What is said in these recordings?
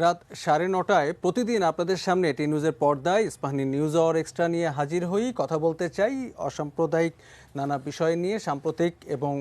রাত 9:30 প্রতিদিন আপনাদের সামনে টি নিউজের পর্দায় ইস্পাহানি নিউজ আওয়ার এক্সট্রা নিয়ে হাজির হই। কথা বলতে চাই অসাম্প্রদায়িক নানা বিষয় নিয়ে, সাম্প্রতিক এবং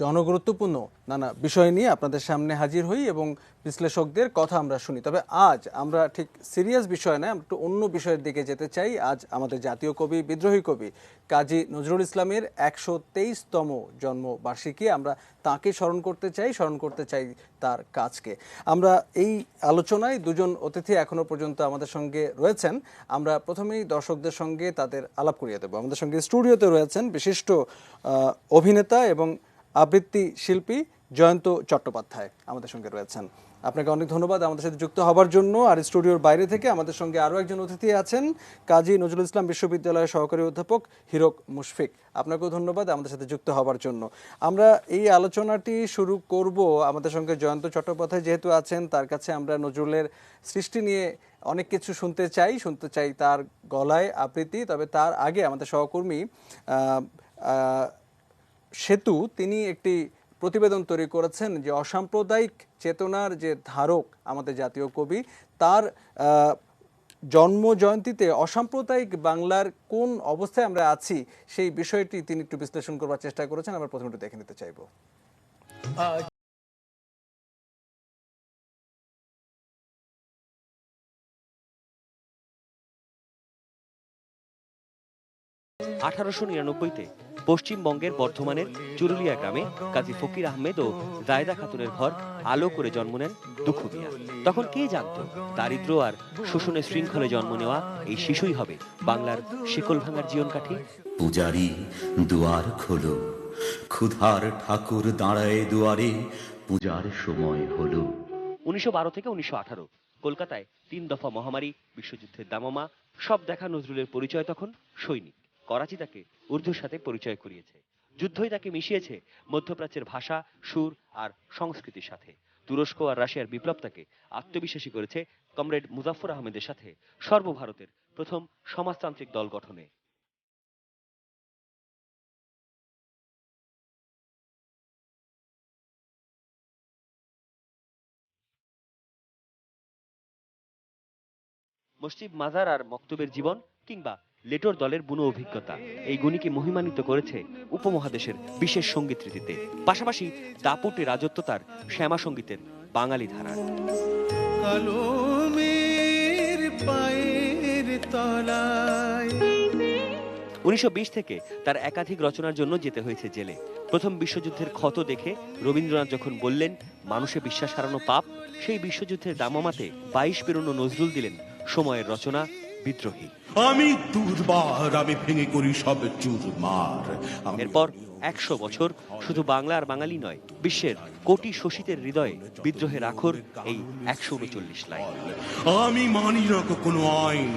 জনগুরুত্বপূর্ণ নানা বিষয় নিয়ে আপনাদের সামনে হাজির হই এবং বিশ্লেষকদের কথা আমরা শুনি। তবে আজ আমরা ঠিক সিরিয়াস বিষয় নয়, আমরা একটু অন্য বিষয়ের দিকে যেতে চাই। আজ আমাদের জাতীয় কবি, বিদ্রোহী কবি কাজী নজরুল ইসলামের 123তম জন্মবার্ষিকী। আমরা তাকে স্মরণ করতে চাই তার কাজকে। আমরা এই আলোচনায় দুজন অতিথি এখনো পর্যন্ত আমাদের সঙ্গে রয়েছেন। আমরা প্রথমেই দর্শকদের সঙ্গে তাদের আলাপ করিয়ে দেব। আমাদের সঙ্গে স্টুডিওতে রয়েছেন বিশিষ্ট অভিনেতা এবং আবৃত্তি শিল্পী জয়ন্ত চট্টোপাধ্যায় আমাদের সঙ্গে রয়েছেন। আপনাকে অনেক ধন্যবাদ আমাদের সাথে যুক্ত হবার জন্য। আর স্টুডিওর বাইরে থেকে আমাদের সঙ্গে আরও একজন অতিথি আছেন, কাজী নজরুল ইসলাম বিশ্ববিদ্যালয়ের সহকারী অধ্যাপক হিরক মুশফিক। আপনাকেও ধন্যবাদ আমাদের সাথে যুক্ত হবার জন্য। আমরা এই আলোচনাটি শুরু করব। আমাদের সঙ্গে জয়ন্ত চট্টোপাধ্যায় যেহেতু আছেন, তার কাছে আমরা নজরুলের সৃষ্টি নিয়ে অনেক কিছু শুনতে চাই তার গলায় আবৃত্তি। তবে তার আগে আমাদের সহকর্মী সেতু, তিনি একটি প্রতিবেদন তৈরি করেছেন যে অসাম্প্রদায়িক চেতনার যে ধারক আমাদের জাতীয় কবি, তার জন্ম জয়ন্তীতে অসাম্প্রদায়িক বাংলার কোন অবস্থায় আমরা আছি সেই বিষয়টি তিনি একটু বিশ্লেষণ করবার চেষ্টা করেছেন। আমরা প্রথমে একটু দেখে নিতে চাইব। 1899-তে পশ্চিমবঙ্গের বর্ধমানের চুরুলিয়া গ্রামে কাজী ফকির আহমেদ ও জায়দা খাতুনের ঘর আলো করে জন্ম নেন দুঃখু মিয়া। তখন কে জানত দারিদ্র আর শোষণের শৃঙ্খলে জন্ম নেওয়া এই শিশুই হবে বাংলার শিকল ভাঙার জীবনকাঠি। পূজারি দুয়ার খোলো, ক্ষুধার ঠাকুর দাঁড়ায় দুয়ারে, পূজার সময় হলো। 1912 থেকে 1918 কলকাতায় 3 দফা মহামারী, বিশ্বযুদ্ধের দামামা, সব দেখা নজরুলের পরিচয় তখন সৈনিক। করাচি তাকে উর্দুর সাথে পরিচয় করিয়েছে। যুদ্ধই তাকে মিশিয়েছে মধ্যপ্রাচ্যের ভাষা, সুর আর সংস্কৃতির সাথে। তুরস্ক আর রাশিয়ার বিপ্লব তাকে আত্মবিশ্বাসী করেছে কমরেড মুজাফফর আহমেদের সাথে সর্বভারতের প্রথম সমাজতান্ত্রিক দল গঠনে। মসজিদ, মাজার আর মক্তবের জীবন কিংবা লেটোর দলের বুনো অভিজ্ঞতা এই গুণীকে মহিমান্বিত করেছে উপমহাদেশের বিশেষ সঙ্গীত রীতিতে। পাশাপাশি দাপুটে রাজত্ব তার শ্যামা সঙ্গীতের বাঙালি ধারা। 1920 থেকে তার একাধিক রচনার জন্য যেতে হয়েছে জেলে। প্রথম বিশ্বযুদ্ধের ক্ষত দেখে রবীন্দ্রনাথ যখন বললেন মানুষে বিশ্বাস হারানো পাপ, সেই বিশ্বযুদ্ধের দামামাতে 22 পেরোনো নজরুল দিলেন সময়ের রচনা বিদ্রোহী। আমি দুর্বার, আমি ভেঙে করি সব চুরমার। এরপর 100 বছর শুধু বাংলা আর বাঙালি নয়, বিশ্বের কোটি শোষিতের হৃদয়ে বিদ্রোহের আখর এই 139 লাইন। আমি মানি না কোনো আইন,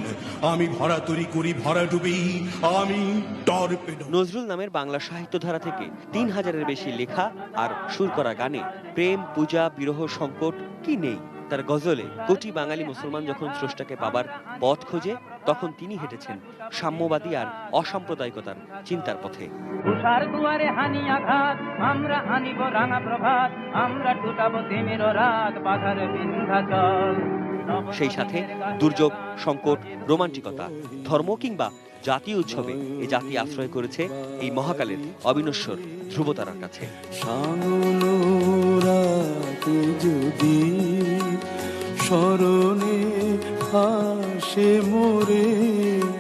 আমি ভরা তৈরি করি ভরা ডুবি, আমি টর্পেডো। নজরুল নামের বাংলা সাহিত্যধারা থেকে 3000-এর বেশি লেখা আর সুর করা গানে প্রেম, পূজা, বিরহ, সংকট কি নেই। তার গজলে কোটি বাঙালি মুসলমান যখন স্রষ্টাকে পাবার পথ খোঁজে, তখন তিনি হেঁটেছেন সাম্যবাদী আর অসাম্প্রদায়িকতার চিন্তার পথে। সেই সাথে দুর্যোগ, সংকট, রোমান্টিকতা, ধর্ম কিংবা জাতীয় উৎসবে এ জাতি আশ্রয় করেছে এই মহাকালের অবিনশ্বর ধ্রুবতারার কাছে।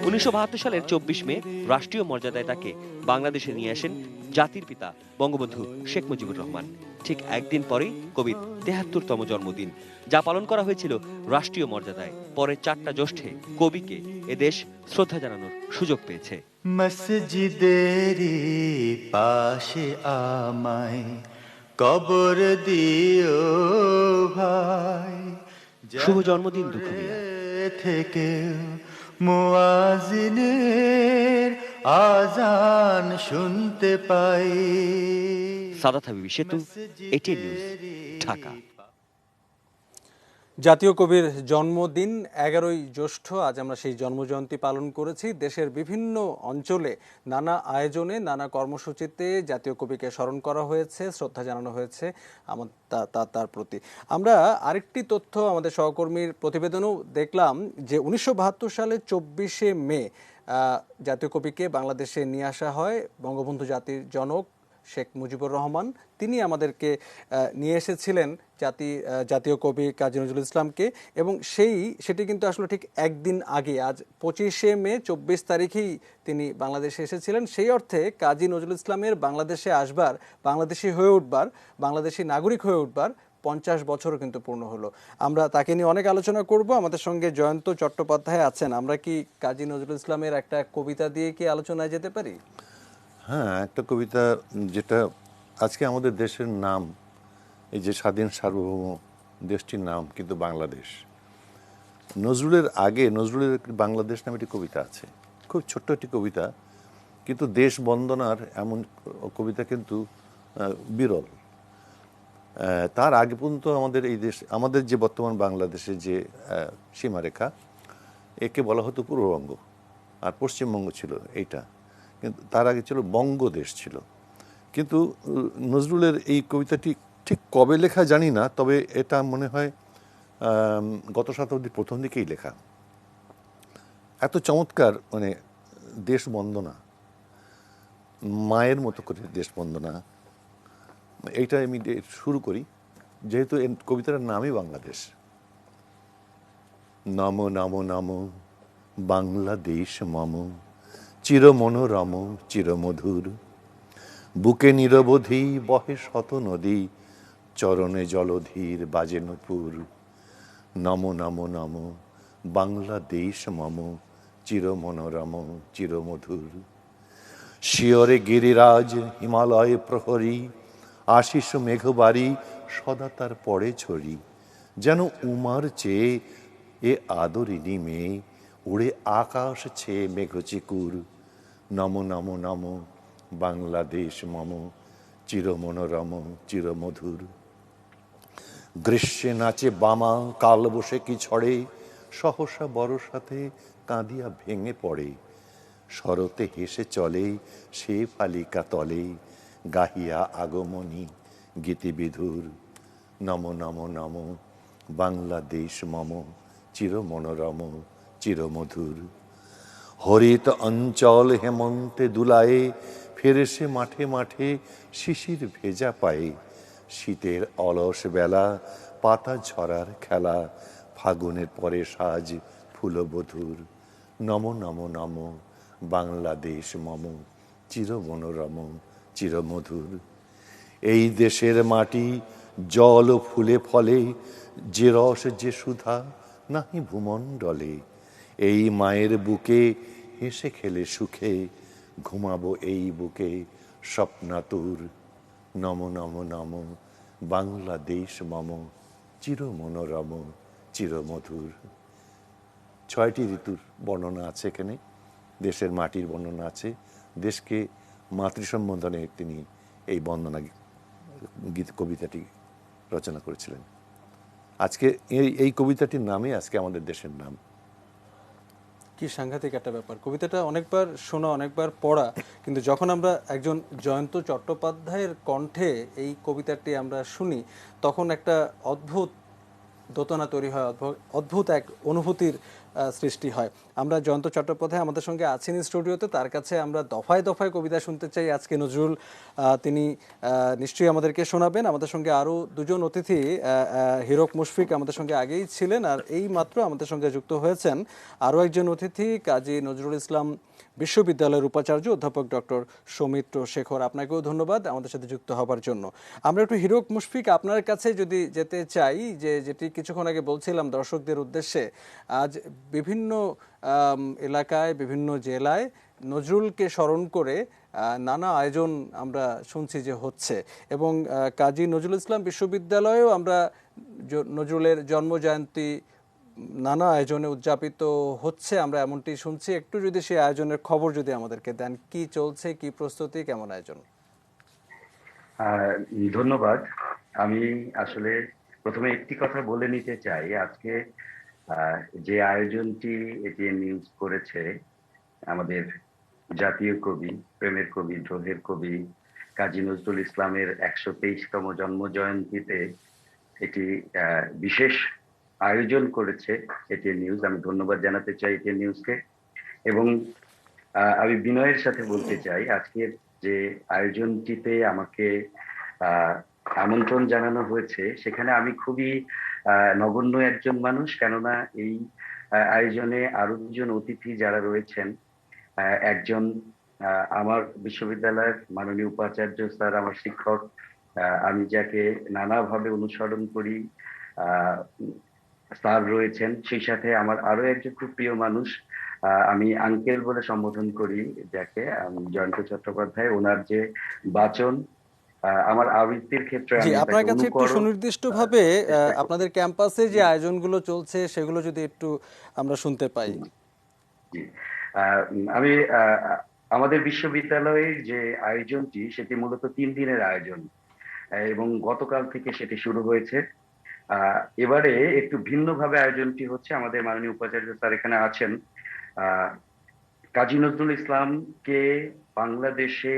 1972 সালের 24 মে রাষ্ট্রীয় মর্যাদায় তাকে বাংলাদেশে নিয়ে আসেন জাতির পিতা বঙ্গবন্ধু শেখ মুজিবুর রহমান। ঠিক একদিন পরেই কবির 73তম জন্মদিন, যা পালন করা হয়েছিল রাষ্ট্রীয় মর্যাদায়। পরে 4টা জ্যৈষ্ঠে কবিকে এদেশ শ্রদ্ধা জানানোর সুযোগ পেয়েছে। মসজিদের পাশে আমায় কবর দিও ভাই, শুভ জন্মদিন দুঃখু মিয়া। থেকে মুয়াজ্জিনের আজান শুনতে পাই। সাদাত হাবিবি সেতু, এটিএন নিউজ, ঢাকা। জাতীয় কবির জন্মদিন 11ই জ্যৈষ্ঠ, আজ আমরা সেই জন্মজয়ন্তী পালন করেছি। দেশের বিভিন্ন অঞ্চলে নানা আয়োজনে নানা কর্মসূচিতে জাতীয় কবিকে স্মরণ করা হয়েছে, শ্রদ্ধা জানানো হয়েছে তার প্রতি। আমরা আরেকটি তথ্য আমাদের সহকর্মীর প্রতিবেদনও দেখলাম যে 1972 সালে 24শে মে জাতীয় কবিকে বাংলাদেশে নিয়ে আসা হয়। বঙ্গবন্ধু জাতির জনক শেখ মুজিবুর রহমান তিনি আমাদেরকে নিয়ে এসেছিলেন জাতীয় কবি কাজী নজরুল ইসলামকে, এবং সেটি কিন্তু আসলে ঠিক একদিন আগে, আজ 25শে মে 24 তারিখেই তিনি বাংলাদেশে এসেছিলেন। সেই অর্থে কাজী নজরুল ইসলামের বাংলাদেশে আসবার, বাংলাদেশি হয়ে উঠবার, বাংলাদেশি নাগরিক হয়ে উঠবার 50 বছরও কিন্তু পূর্ণ হলো। আমরা তাকে নিয়ে অনেক আলোচনা করব। আমাদের সঙ্গে জয়ন্ত চট্টোপাধ্যায় আছেন। আমরা কি কাজী নজরুল ইসলামের একটা কবিতা দিয়ে কি আলোচনায় যেতে পারি? হ্যাঁ, একটা কবিতা যেটা আজকে আমাদের দেশের নাম, এই যে স্বাধীন সার্বভৌম দেশটির নাম কিন্তু বাংলাদেশ। নজরুলের আগে নজরুলের বাংলাদেশ নামে একটি কবিতা আছে, খুব ছোট্ট একটি কবিতা, কিন্তু দেশ বন্দনার এমন কবিতা কিন্তু বিরল। তার আগে পর্যন্ত আমাদের এই দেশ, আমাদের যে বর্তমান বাংলাদেশের যে সীমারেখা, একে বলা হতো পূর্ববঙ্গ, আর পশ্চিমবঙ্গ ছিল এইটা, কিন্তু তার আগে ছিল বঙ্গদেশ ছিল। কিন্তু নজরুলের এই কবিতাটি ঠিক কবে লেখা জানি না, তবে এটা মনে হয় গত শতাব্দীর প্রথম দিকেই লেখা। এত চমৎকার, মানে দেশ বন্দনা, মায়ের মতো করে দেশ বন্দনা, এইটা আমি শুরু করি, যেহেতু কবিতাটার নামই বাংলাদেশ। নমো নমো নমো বাংলাদেশ মম, চির মনোরম চিরমধুর, বুকে নিরবধি বহে শত নদী, চরণে জলধীর বাজে নূপুর। নমো নমো নমো বাংলাদেশ মম, চির মনোরম চিরমধুর। শিয়রে গিরিরাজ হিমালয় প্রহরী, আশিস মেঘবাড়ি সদা তার পড়ে ছড়ি। যেন উমার চেয়ে এ আদরিনী মেয়ে, উড়ে আকাশ ছেয়ে মেঘচিকুর। নমো নমো নমো বাংলাদেশ মম, চির মনোরম চিরমধুর। গ্রীষ্মে নাচে বামা, কাল বসে কি ছড়ে, সহসা বরসাতে কাঁদিয়া ভেঙে পড়ে। শরতে হেসে চলে সে ফালিকা তলে, গাহিয়া আগমনী গীতিবিধুর। নমো নমো নমো বাংলাদেশ মম, চির মনোরম চিরমধুর। হরিত অঞ্চল হেমন্তে দুলায়ে, ফেরে সে মাঠে মাঠে শিশির ভেজা পায়ে। শীতের অলস বেলা পাতা ঝরার খেলা, ফাগুনের পরে সাজ ফুলবধূর। নমো নমো নমো বাংলাদেশ মম, চির মনোরম চিরমধুর। এই দেশের মাটি জল ফুলে ফলে, যে রস যে সুধা নাহি ভূমণ্ডলে। এই মায়ের বুকে হেসে খেলে সুখে, ঘুমাবো এই বুকে স্বপ্নাতুর। নমো নমো নমো বাংলাদেশ মম, চির মনোরম চিরমধুর। 6টি ঋতুর বর্ণনা আছে এখানে, দেশের মাটির বর্ণনা আছে, দেশকে মাতৃসম্বোধনে তিনি এই বন্দনা গীত কবিতাটি রচনা করেছিলেন। আজকে এই কবিতাটির নামে আজকে আমাদের দেশের নাম। কি সাংঘাতিক একটা ব্যাপার! কবিতাটা অনেকবার শোনা, অনেকবার পড়া, কিন্তু যখন আমরা একজন জয়ন্ত চট্টোপাধ্যায়ের কণ্ঠে এই কবিতাটি আমরা শুনি, তখন একটা অদ্ভুত দোতনা তৈরি হয়, অদ্ভুত এক অনুভূতির সৃষ্টি হয়। আমরা জয়ন্ত চট্টোপাধ্যায় আমাদের সঙ্গে আছেন স্টুডিওতে, তার কাছে আমরা দফায় দফায় কবিতা শুনতে চাই। আজকে নজরুল তিনি নিশ্চয়ই আমাদেরকে শোনাবেন। আমাদের সঙ্গে আরও দুজন অতিথি, হিরক মুশফিক আমাদের সঙ্গে আগেই ছিলেন, আর এই মাত্র আমাদের সঙ্গে যুক্ত হয়েছেন আরও একজন অতিথি, কাজী নজরুল ইসলাম বিশ্ববিদ্যালয়ের উপাচার্য অধ্যাপক ডক্টর সৌমিত্র শেখর। আপনাকেও ধন্যবাদ আমাদের সাথে যুক্ত হবার জন্য। আমরা একটু হিরক মুশফিক আপনার কাছে যদি যেতে চাই, যেটি কিছুক্ষণ আগে বলছিলাম দর্শকদের উদ্দেশ্যে, আজ বিভিন্ন এলাকায়, বিভিন্ন জেলায় নজরুলকে স্মরণ করে নানা আয়োজন আমরা শুনছি যে হচ্ছে, এবং কাজী নজরুল ইসলাম বিশ্ববিদ্যালয়েও আমরা নজরুলের জন্মজয়ন্তী নানা আয়োজনে উদযাপিত হচ্ছে, আমরা এমনটি শুনছি। একটু যদি সেই আয়োজনের খবর যদি আমাদেরকে দেন, কি চলছে, কি প্রস্তুতি, কেমন আয়োজন? ধন্যবাদ। আমি আসলে প্রথমে একটি কথা বলে নিতে চাই, আজকে যে আয়োজনটি এটিএন নিউজ করেছে, আমাদের জাতীয় কবি, প্রেমের কবি, দ্রোহের কবি কাজী নজরুল ইসলামের 123তম জন্ম জয়ন্তীতে এটি বিশেষ আয়োজন করেছে এটিএন নিউজ। আমি ধন্যবাদ জানাতে চাই এটিএন নিউজকে, এবং আমি বিনয়ের সাথে বলতে চাই, আজকের যে আয়োজনটিতে আমাকে আমন্ত্রণ জানানো হয়েছে সেখানে আমি খুবই নগণ্য একজন মানুষ, কেননা এই আয়োজনে আরো দুজন অতিথি যারা রয়েছেন, একজন আমার বিশ্ববিদ্যালয়ের মাননীয় উপাচার্য স্যার, আমার শিক্ষক, আমি যাকে নানাভাবে অনুসরণ করি, স্যার রয়েছেন। সেই সাথে আমার আরো একজন খুব প্রিয় মানুষ, আমি আঙ্কেল বলে সম্বোধন করি যাকে, জয়ন্ত চট্টোপাধ্যায়। ওনার যে বাচন, আমার আবৃত্তির ক্ষেত্রে জি, আমি আপনার তাকে কাছে একটু অনুকরণ সুনির্দিষ্টভাবে চেষ্টা করি। আপনাদের ক্যাম্পাসে যে আয়োজনগুলো চলছে সেগুলো যদি একটু আমরা শুনতে পাই। জি, আমি আমাদের বিশ্ববিদ্যালয়ের যে আয়োজনটি সেটি মূলত 3 দিনের আয়োজন, এবং গতকাল থেকে সেটি শুরু হয়েছে। এবারে একটু ভিন্নভাবে আয়োজনটি হচ্ছে। আমাদের মাননীয় উপাচার্য স্যার এখানে আছেন। কাজী নজরুল ইসলামকে বাংলাদেশে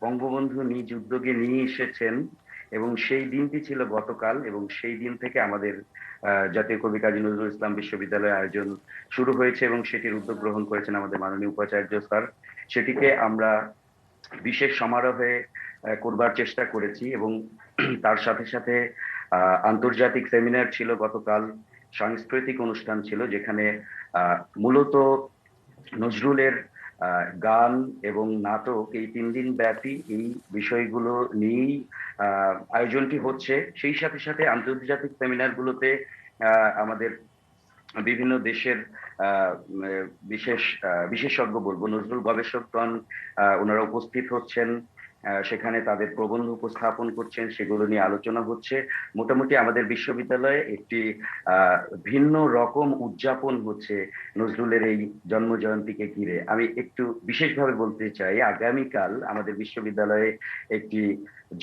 বঙ্গবন্ধু নিজ উদ্যোগে নিয়ে এসেছেন, এবং সেই দিনটি ছিল গতকাল, এবং সেই দিন থেকে আমাদের জাতীয় কবি কাজী নজরুল ইসলাম বিশ্ববিদ্যালয় আয়োজন শুরু হয়েছে, এবং সেটির উদ্যোগ গ্রহণ করেছেন আমাদের মাননীয় উপাচার্য স্যার। সেটিকে আমরা বিশেষ সমারোহে করবার চেষ্টা করেছি, এবং তার সাথে সাথে আন্তর্জাতিক সেমিনার ছিল গতকাল, সাংস্কৃতিক অনুষ্ঠান ছিল, যেখানে মূলত নজরুলের গান এবং নাটক, এই 3 দিন ব্যাপী এই বিষয়গুলো নিয়েই আয়োজনটি হচ্ছে। সেই সাথে সাথে আন্তর্জাতিক সেমিনার গুলোতে আমাদের বিভিন্ন দেশের বিশেষজ্ঞ বলবো, নজরুল গবেষকগণ ওনারা উপস্থিত হচ্ছেন, সেখানে তাদের প্রবন্ধ উপস্থাপন করছেন, সেগুলো নিয়ে আলোচনা হচ্ছে। মোটামুটি আমাদের বিশ্ববিদ্যালয়ে একটি ভিন্ন রকম উদযাপন হচ্ছে নজরুলের এই জন্ম জয়ন্তীকে ঘিরে। আমি একটু বিশেষভাবে বলতে চাই, আগামীকাল আমাদের বিশ্ববিদ্যালয়ে একটি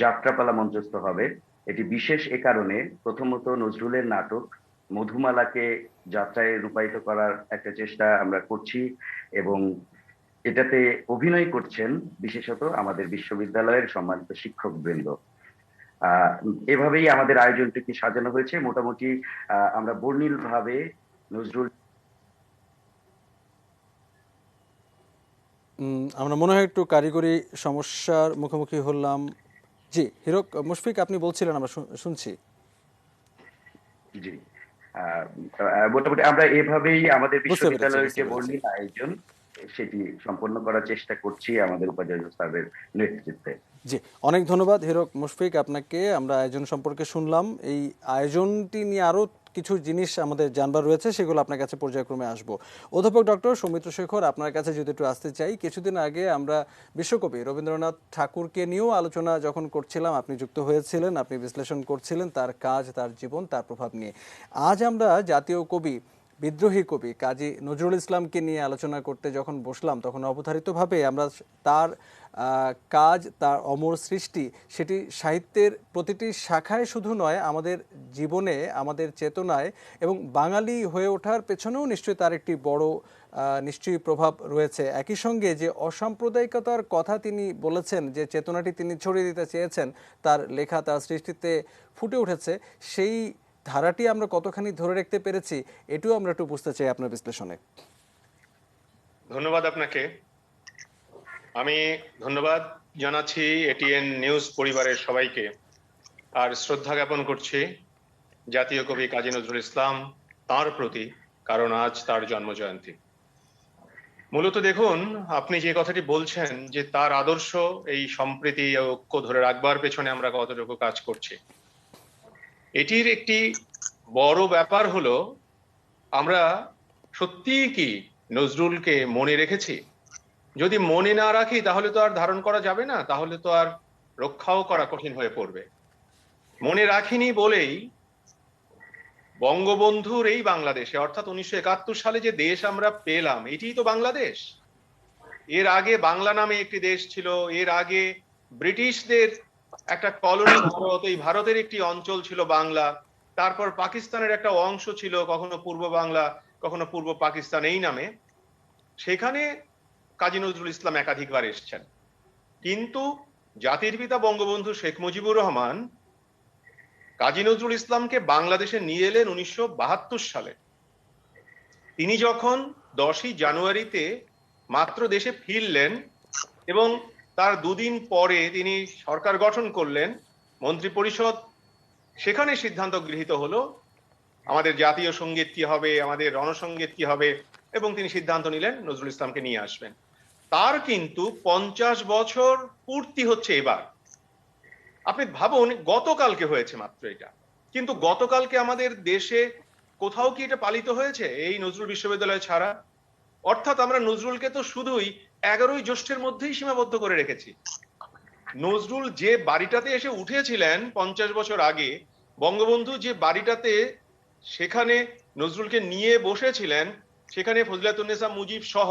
যাত্রাপালা মঞ্চস্থ হবে। এটি বিশেষ এ কারণে, প্রথমত নজরুলের নাটক মধুমালাকে যাত্রায় রূপায়িত করার একটা চেষ্টা আমরা করছি, এবং এটাতে অভিনয় করছেন বিশেষত আমাদের বিশ্ববিদ্যালয়ের সম্মানিত শিক্ষকবৃন্দ। এভাবেই আমাদের আয়োজনটি সাজানো হয়েছে। মোটামুটি আমরা বর্ণিল ভাবে নজরুল আমরা মনে হয় একটু কারিগরি সমস্যার মুখোমুখি হলাম। জি, হিরক মুশফিক, আপনি বলছিলেন, আমরা শুনছি। জি, মোটামুটি আমরা এভাবেই আমাদের বুঝতে পেরেছি, বিশ্ববিদ্যালয়ের বুঝতে যে পেরেছি। বর্ণিল আয়োজন সেটি সম্পন্ন করার চেষ্টা করছি আমাদের উপাচার্য স্যারের নেতৃত্বে। জি, অনেক ধন্যবাদ হিরক মুশফিক আপনাকে। আমরা আয়োজন সম্পর্কে শুনলাম। এই আয়োজনটি নিয়ে আরও কিছু জিনিস আমাদের জানবার রয়েছে, সেগুলো আপনার কাছে পর্যায়ক্রমে আসবো। অধ্যাপক ডক্টর সৌমিত্র শেখর, আপনার কাছে যদি একটু আসতে চাই, কিছুদিন আগে আমরা বিশ্বকবি রবীন্দ্রনাথ ঠাকুরকে নিয়েও আলোচনা যখন করছিলাম, আপনি যুক্ত হয়েছিলেন, আপনি বিশ্লেষণ করছিলেন তার কাজ, তার জীবন, তার প্রভাব নিয়ে। আজ আমরা জাতীয় কবি, বিদ্রোহী কবি কাজী নজরুল ইসলামকে নিয়ে আলোচনা করতে যখন বসলাম, তখন অবধারিতভাবে আমরা তার কাজ, তার অমর সৃষ্টি, সেটি সাহিত্যের প্রতিটি শাখায় শুধু নয়, আমাদের জীবনে, আমাদের চেতনায় এবং বাঙালি হয়ে ওঠার পেছনেও নিশ্চয়ই তার একটি বড় নিশ্চয়ই প্রভাব রয়েছে। একই সঙ্গে যে অসাম্প্রদায়িকতার কথা তিনি বলেছেন, যে চেতনাটি তিনি ছড়িয়ে দিতে চেয়েছেন, তার লেখা, তার সৃষ্টিতে ফুটে উঠেছে, সেই ধারাটি আমরা কতখানি ধরে রাখতে পেরেছি, এটাও আমরা একটু বুঝতে চাই আপনার বিশ্লেষণে। ধন্যবাদ আপনাকে। আমি ধন্যবাদ জানাচ্ছি এটিএন নিউজ পরিবারের সবাইকে, আর শ্রদ্ধা জ্ঞাপন করছি জাতীয় কবি কাজী নজরুল ইসলাম তার প্রতি, কারণ আজ তার জন্ম জয়ন্তী। মূলত দেখুন, আপনি যে কথাটি বলছেন যে তার আদর্শ, এই সম্প্রীতি ঐক্য ধরে রাখবার পেছনে আমরা কতটুকু কাজ করছি, এটির একটি বড় ব্যাপার হলো আমরা সত্যিই কি নজরুলকে মনে রেখেছি। যদি মনে না রাখি তাহলে তো আর ধারণ করা যাবে না, তাহলে তো আর রক্ষাও করা কঠিন হয়ে পড়বে। মনে রাখিনি বলেই বঙ্গবন্ধুর এই বাংলাদেশে, অর্থাৎ 1971 সালে যে দেশ আমরা পেলাম, এটিই তো বাংলাদেশ। এর আগে বাংলা নামে একটি দেশ ছিল, এর আগে ব্রিটিশদের একটা কলোনি ভারত, এই ভারতের একটি অঞ্চল ছিল বাংলা, তারপর পাকিস্তানের একটা অংশ ছিল, কখনো পূর্ব বাংলা কখনো পূর্ব পাকিস্তান এই নামে, সেখানে কাজী নজরুল ইসলাম একাধিকবার এসেছেন। কিন্তু জাতির পিতা বঙ্গবন্ধু শেখ মুজিবুর রহমান কাজী নজরুল ইসলামকে বাংলাদেশে নিয়ে এলেন 1972 সালে। তিনি যখন 10ই জানুয়ারিতে মাত্র দেশে ফিরলেন এবং তার দুদিন পরে তিনি সরকার গঠন করলেন, মন্ত্রী পরিষদ, সেখানে সিদ্ধান্ত গৃহীত হলো আমাদের জাতীয় সঙ্গীত কি হবে, আমাদের রণসঙ্গীত কি হবে, এবং তিনি সিদ্ধান্ত নিলেন নজরুল ইসলামকে নিয়ে আসবেন। তার কিন্তু 50 বছর পূর্তি হচ্ছে এবার। আপনি ভাবুন, গতকালকে হয়েছে মাত্র এটা, কিন্তু গতকালকে আমাদের দেশে কোথাও কি এটা পালিত হয়েছে এই নজরুল বিশ্ববিদ্যালয় ছাড়া? অর্থাৎ আমরা নজরুলকে তো শুধুই 11ই জ্যৈষ্ঠের মধ্যেই সীমাবদ্ধ করে রেখেছি। নজরুল যে বাড়িটাতে এসে উঠেছিলেন 50 বছর আগে, বঙ্গবন্ধু যে বাড়িটাতে সেখানে নজরুলকে নিয়ে বসেছিলেন, সেখানে ফজলাতুন্নেসা মুজিব সহ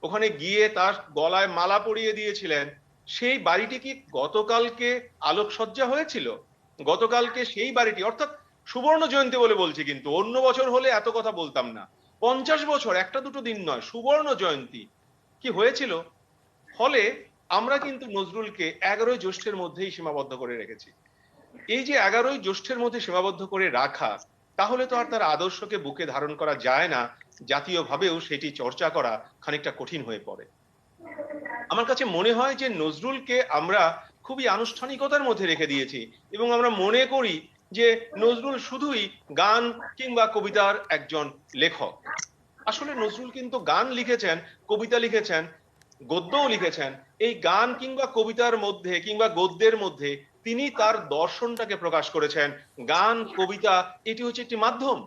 ওখানে গিয়ে তার গলায় মালা পরিয়ে দিয়েছিলেন, সেই বাড়িটি কি গতকালকে আলোকসজ্জা হয়েছিল? গতকালকে সেই বাড়িটি, অর্থাৎ সুবর্ণ জয়ন্তী বলে বলছি, কিন্তু অন্য বছর হলে এত কথা বলতাম না। 50 বছর, একটা দুটো দিন নয়, সুবর্ণ জয়ন্তী কি হয়েছিল? ফলে আমরা কিন্তু নজরুলকে 11ই জ্যৈষ্ঠের মধ্যেই সীমাবদ্ধ করে রেখেছি। এই যে 11ই জ্যৈষ্ঠের মধ্যে সীমাবদ্ধ করে রাখা, তাহলে তো আর তার আদর্শকে বুকে ধারণ করা যায় না, জাতীয়ভাবেও সেটি চর্চা করা খানিকটা কঠিন হয়ে পড়ে। আমার কাছে মনে হয় যে নজরুলকে আমরা খুবই আনুষ্ঠানিকতার মধ্যে রেখে দিয়েছি এবং আমরা মনে করি যে নজরুল শুধুই গান কিংবা কবিতার একজন লেখক। আসলে নজরুল কিন্তু গান লিখেছেন, কবিতা লিখেছেন, গদ্যও লিখেছেন। এই গান কিংবা কবিতার মধ্যে কিংবা গদ্যের মধ্যে তিনি তার দর্শনটাকে প্রকাশ করেছেন। গান, কবিতা, এটি হচ্ছে একটি মাধ্যম।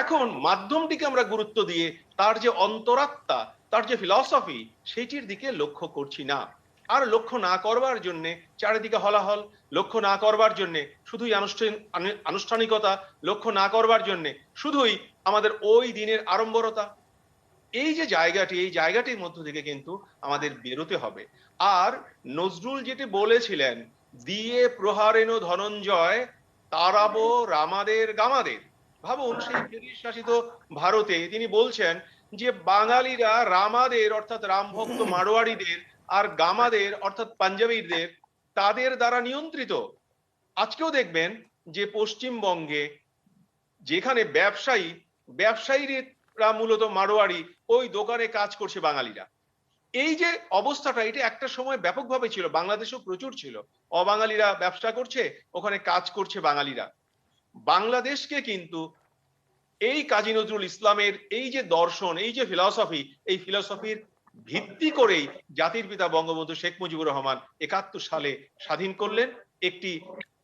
এখন মাধ্যমটিকে আমরা গুরুত্ব দিয়ে তার যে অন্তরাত্মা, তার যে ফিলসফি, সেটির দিকে লক্ষ্য করছি না। আর লক্ষ্য না করবার জন্য চারিদিকে হলাহল, লক্ষ্য না করবার জন্য শুধুই আনুষ্ঠানিকতা, লক্ষ্য না করবার জন্য শুধুই আমাদের ওই দিনের আড়ম্বরতা। এই যে জায়গাটি, এই জায়গাটির মধ্য থেকে কিন্তু আমাদের বেরোতে হবে। আর নজরুল যেটি বলেছিলেন, দিয়ে প্রহারেণ ধনঞ্জয় তারাবো রামাদের গামাদের। ভাবুন, সেই ব্রিটিশ শাসিত ভারতে তিনি বলছেন যে বাঙালিরা রামাদের অর্থাৎ রামভক্ত মারোয়াড়িদের আর গামাদের অর্থাৎ পাঞ্জাবিদের তাদের দ্বারা নিয়ন্ত্রিত। আজকেও দেখবেন যে পশ্চিমবঙ্গে যেখানে ব্যবসায়ীরা মূলত মারোয়াড়ি, ওই দোকানে কাজ করছে বাঙালিরা। এই যে অবস্থাটা, এটা একটা সময় ব্যাপকভাবে ছিল, বাংলাদেশেও প্রচুর ছিল। অবাঙালিরা ব্যবসা করছে, ওখানে কাজ করছে বাঙালিরা। বাংলাদেশকে কিন্তু এই কাজী নজরুল ইসলামের এই যে দর্শন, এই যে ফিলসফি, এই ফিলসফির ভিত্তি করেই জাতির পিতা বঙ্গবন্ধু শেখ মুজিবুর রহমান 71 সালে স্বাধীন করলেন। একটি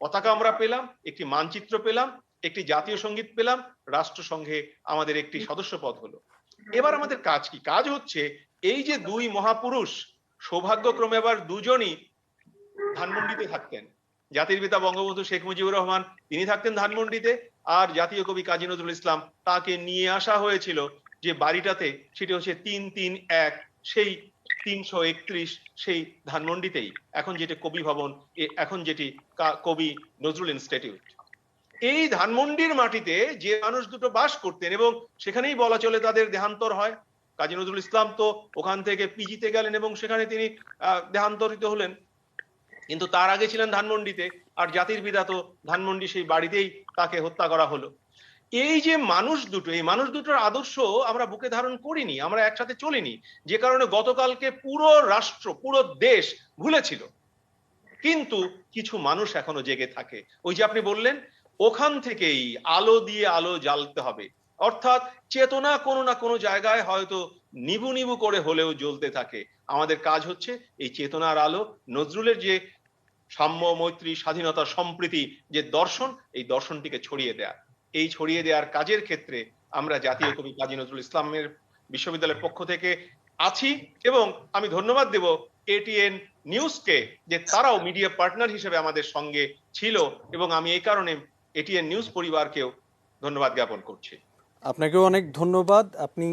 পতাকা আমরা পেলাম, একটি মানচিত্র পেলাম, একটি জাতীয় সঙ্গীত পেলাম, রাষ্ট্রসংঘে আমাদের একটি সদস্য পদ হলো। এবার আমাদের কাজ কি? কাজ হচ্ছে এই যে দুই মহাপুরুষ, সৌভাগ্যক্রমে আবার দুজনই ধানমন্ডিতে থাকতেন। জাতির পিতা বঙ্গবন্ধু শেখ মুজিবুর রহমান তিনি থাকতেন ধানমন্ডিতে, আর জাতীয় কবি কাজী নজরুল ইসলাম তাকে নিয়ে আসা হয়েছিল যে বাড়িটাতে, সেটি হচ্ছে 331, সেই 331 সেই ধানমন্ডিতেই, এখন যেটি কবি ভবন, এখন যেটি কবি নজরুল ইনস্টিটিউট। এই ধানমন্ডির মাটিতে যে মানুষ দুটো বাস করতেন এবং সেখানেই বলা চলে তাদের দেহান্তর হয়। কাজী নজরুল ইসলাম তো ওখান থেকে পিজিতে গেলেন এবং সেখানে তিনি দেহান্তরিত হলেন, কিন্তু তার আগে ছিলেন ধানমন্ডিতে। আর জাতির পিতা তো ধানমন্ডি সেই বাড়িতেই তাকে হত্যা করা হলো। এই যে মানুষ দুটো, এই মানুষ দুটোর আদর্শ আমরা বুকে ধারণ করিনি, আমরা একসাথে চলিনি, যে কারণে গতকালকে পুরো রাষ্ট্র, পুরো দেশ ভুলেছিল। কিন্তু কিছু মানুষ এখনো জেগে থাকে। ওই যে আপনি বললেন, ওখান থেকেই আলো দিয়ে আলো জ্বালতে হবে, অর্থাৎ চেতনা কোনো না কোনো জায়গায় হয়তো নিবু নিবু করে হলেও জ্বলতে থাকে। আমাদের কাজ হচ্ছে এই চেতনার আলো, নজরুলের যে সাম্য, মৈত্রী, স্বাধীনতা, সম্প্রীতি যে দর্শন, এই দর্শনটিকে ছড়িয়ে দেয়া। এই ছড়িয়ে দেওয়ার কাজের ক্ষেত্রে আমরা জাতীয় কবি কাজী নজরুল ইসলামের বিশ্ববিদ্যালয়ের পক্ষ থেকে আছি এবং আমি ধন্যবাদ দেব এটিএন নিউজকে যে তারাও মিডিয়া পার্টনার হিসেবে আমাদের সঙ্গে ছিল, এবং আমি এই কারণে এটিএন নিউজ পরিবারকেও ধন্যবাদ জ্ঞাপন করছি। আপনাকেও অনেক ধন্যবাদ। আপনি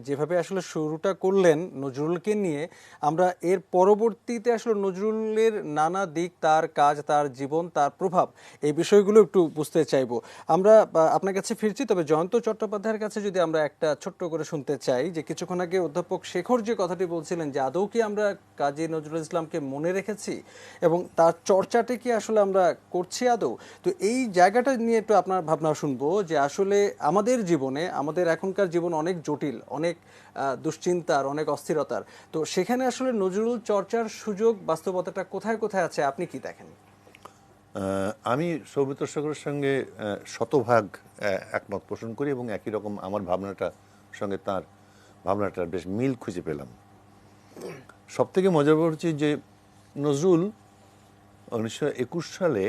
যেভাবে আসলে শুরুটা করলেন নজরুলকে নিয়ে, আমরা এর পরবর্তীতে আসলে নজরুলের নানা দিক, তার কাজ, তার জীবন, তার প্রভাব, এই বিষয়গুলো একটু বুঝতে চাইবো। আমরা আপনার কাছে ফিরছি, তবে জয়ন্ত চট্টোপাধ্যায়ের কাছে যদি আমরা একটা ছোট্ট করে শুনতে চাই যে কিছুক্ষণ আগে অধ্যাপক শেখর যে কথাটি বলছিলেন যে আদৌ কি আমরা কাজী নজরুল ইসলামকে মনে রেখেছি এবং তার চর্চাটা কি আসলে আমরা করছি আদৌ, তো এই জায়গাটা নিয়ে একটু আপনার ভাবনা শুনবো যে আসলে আমাদের জীবনে, আমাদের এখনকার জীবন অনেক জটিল, অনেক দুশ্চিন্তার, অনেক অস্থিরতার, তো সেখানে আসলে নজরুল চর্চার সুযোগ, বাস্তবতাটা কোথায় কোথায় আছে আপনি কি দেখেন? আমি সৌমিত্র শেখরের সঙ্গে শতভাগ একমত পোষণ করি এবং একই রকম আমার ভাবনাটার সঙ্গে তার ভাবনাটার বেশ মিল খুঁজে পেলাম। সব থেকে মজার ব্যাপার হচ্ছে যে নজরুল 1921 সালে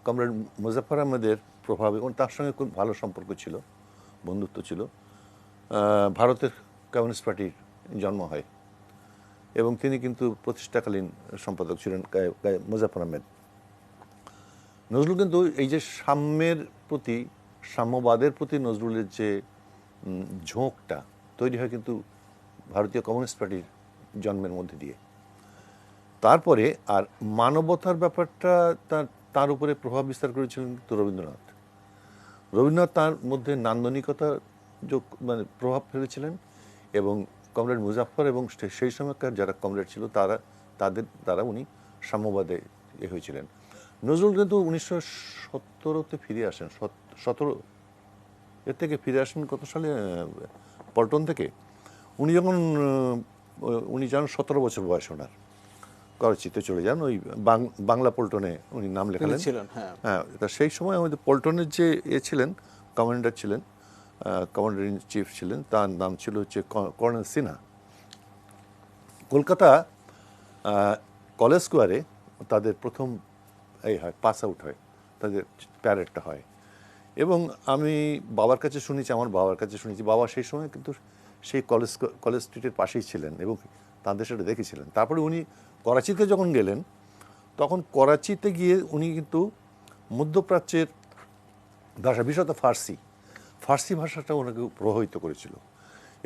কমরেড মুজাফফর আহমেদের প্রভাবে এবং তার সঙ্গে খুব ভালো সম্পর্ক ছিল, বন্ধুত্ব ছিল। ভারতের কমিউনিস্ট পার্টির জন্ম হয় এবং তিনি কিন্তু প্রতিষ্ঠাকালীন সম্পাদক ছিলেন মুজাফফর আহমেদ। নজরুল কিন্তু এই যে সাম্যের প্রতি, সাম্যবাদের প্রতি নজরুলের যে ঝোঁকটা তৈরি হয় কিন্তু ভারতীয় কমিউনিস্ট পার্টির জন্মের মধ্যে দিয়ে। তারপরে আর মানবতার ব্যাপারটা তার উপরে প্রভাব বিস্তার করেছিলেন কিন্তু রবীন্দ্রনাথ। রবীন্দ্রনাথ তার মধ্যে নান্দনিকতা মানে প্রভাব ফেলেছিলেন এবং কমরেড মুজাফফর এবং সেই সময়কার যারা কমরেড ছিল তাদের দ্বারা উনি সাম্যবাদে হয়েছিলেন। নজরুল কিন্তু 1917-তে ফিরে আসেন, 17 এর থেকে ফিরে আসেন কত সালে, পল্টন থেকে। উনি যান 17 বছর বয়স ওনার, করাচিতে চলে যান, ওই বাংলা পল্টনে উনি নাম লেখালেন। হ্যাঁ, তা সেই সময় আমাদের পল্টনের যে ছিলেন, কমান্ডার ছিলেন, কমান্ডার ইন চিফ ছিলেন, তার নাম ছিল হচ্ছে কর্নেল সিনহা। কলকাতা কলেজ স্কোয়ারে তাদের প্রথম হয়, পাস আউট হয়, তাদের প্যারেডটা হয়। এবং আমি আমার বাবার কাছে শুনেছি, বাবা সেই সময় কিন্তু সেই কলেজ স্ট্রিটের পাশেই ছিলেন এবং তাদের সেটা দেখেছিলেন। তারপরে উনি করাচিতে যখন গেলেন, তখন করাচিতে গিয়ে উনি কিন্তু মধ্যপ্রাচ্যের ভাষা, বিশেষত ফার্সি ভাষাটা ওনাকে প্রভাবিত করেছিল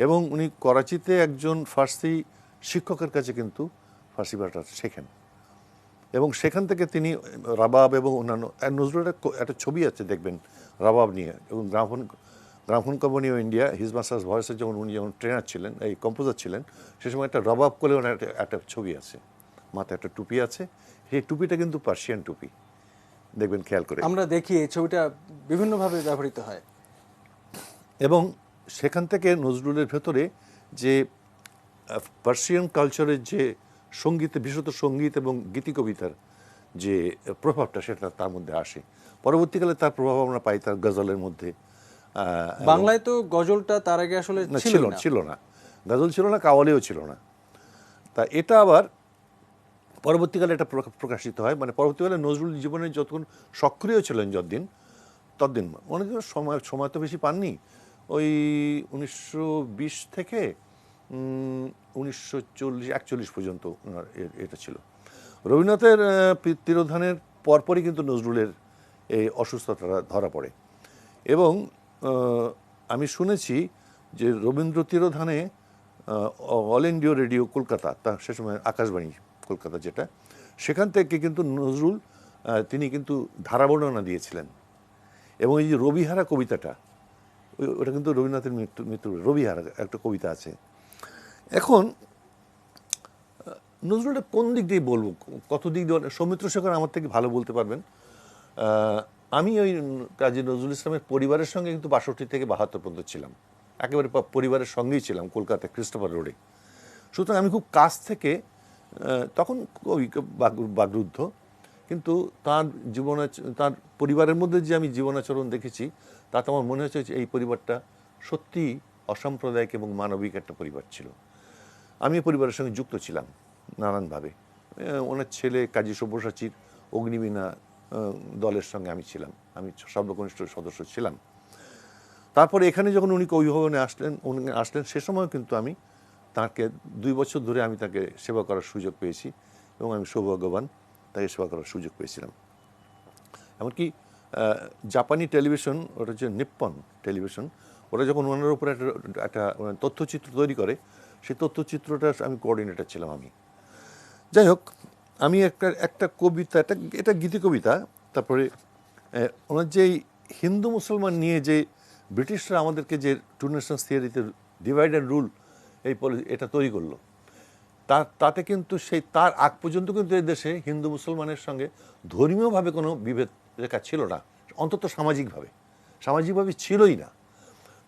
এবং উনি করাচিতে একজন ফার্সি শিক্ষকের কাছে কিন্তু ফার্সি ভাষাটা শেখেন এবং সেখান থেকে তিনি রাবাব এবং অন্যান্য, নজরুলের একটা ছবি আছে দেখবেন রাবাব নিয়ে, এবং gramophone company of India, his master's ভয়েসের উনি যখন ট্রেনার ছিলেন, এই কম্পোজার ছিলেন, সে সময় একটা রাবাব করে ওনার একটা ছবি আছে, মাথায় একটা টুপি আছে, সেই টুপিটা কিন্তু পার্সিয়ান টুপি, দেখবেন খেয়াল করে। আমরা দেখি এই ছবিটা বিভিন্নভাবে ব্যবহৃত হয় এবং সেখান থেকে নজরুলের ভেতরে যে পার্সিয়ান কালচারের যে সঙ্গীতে, বিশেষত সঙ্গীত এবং গীতি কবিতার যে প্রভাবটা, সেটা তার মধ্যে আসে। পরবর্তীকালে তার প্রভাব আমরা পাই তার গজলের মধ্যে। বাংলায় তো গজলটা তার আগে আসলে ছিল না, গজল ছিল না, কাওয়ালিও ছিল না। তা এটা আবার পরবর্তীকালে এটা প্রকাশিত হয়, মানে পরবর্তীকালে নজরুল জীবনে যতক্ষণ সক্রিয় ছিলেন ততদিন অনেক সময় তো বেশি পাননি, ওই 1920 থেকে 1941 পর্যন্ত এটা ছিল। রবীন্দ্রনাথের তিরোধানের পরপরই কিন্তু নজরুলের এই অসুস্থতাটা ধরা পড়ে এবং আমি শুনেছি যে রবীন্দ্র তিরোধানে অল ইন্ডিয়া রেডিও কলকাতা, তা সে সময় আকাশবাণী কলকাতা যেটা, সেখান থেকে কিন্তু নজরুল তিনি কিন্তু ধারাবর্ণনা দিয়েছিলেন এবং এই যে রবিহারা কবিতাটা, ওটা কিন্তু রবীন্দ্রনাথের মৃত্যু রবিহারা একটা কবিতা আছে। এখন নজরুলের কোন দিক দিয়ে বলবো, কত দিক দিয়ে, সৌমিত্র শেখর আমার থেকে ভালো বলতে পারবেন। আমি ওই কাজী নজরুল ইসলামের পরিবারের সঙ্গে কিন্তু 62 থেকে 72 পর্যন্ত ছিলাম, একেবারে পরিবারের সঙ্গেই ছিলাম কলকাতায় ক্রিস্টোফার রোডে। সুতরাং আমি খুব কাছ থেকে, তখন ওই বাগরুদ্ধ, কিন্তু তার তার পরিবারের মধ্যে যে আমি জীবনাচরণ দেখেছি, তাতে আমার মনে হচ্ছে এই পরিবারটা সত্যিই অসাম্প্রদায়িক এবং মানবিক একটা পরিবার ছিল। আমি এই পরিবারের সঙ্গে যুক্ত ছিলাম নানানভাবে। ওনার ছেলে কাজী সব্যসাচীর অগ্নিবীণা দলের সঙ্গে আমি ছিলাম, আমি সর্বকনিষ্ঠ সদস্য ছিলাম। তারপরে এখানে যখন উনি অভিভাবনে আসলেন সে সময় কিন্তু আমি তাকে 2 বছর ধরে আমি তাকে সেবা করার সুযোগ পেয়েছি এবং আমি সৌভাগ্যবান, তাকে সেবা করার সুযোগ পেয়েছিলাম। এমনকি জাপানি টেলিভিশন, ওটা হচ্ছে নিপ্পন টেলিভিশন, ওরা যখন ওনার উপরে একটা তথ্যচিত্র তৈরি করে, সেই তথ্যচিত্রটা আমি কোঅর্ডিনেটর ছিলাম আমি। যাই হোক, আমি একটা কবিতা, এটা গীতি কবিতা, তারপরে ওনার যে হিন্দু মুসলমান নিয়ে যে ব্রিটিশরা আমাদেরকে যে টু নেশনস থিওরিতে ডিভাইড অ্যান্ড রুল এটা তৈরি করলো, তাতে কিন্তু তার আগ পর্যন্ত কিন্তু এই দেশে হিন্দু মুসলমানের সঙ্গে ধর্মীয়ভাবে কোনো বিভেদ রেখা ছিল না, অন্তত সামাজিকভাবে ছিলই না।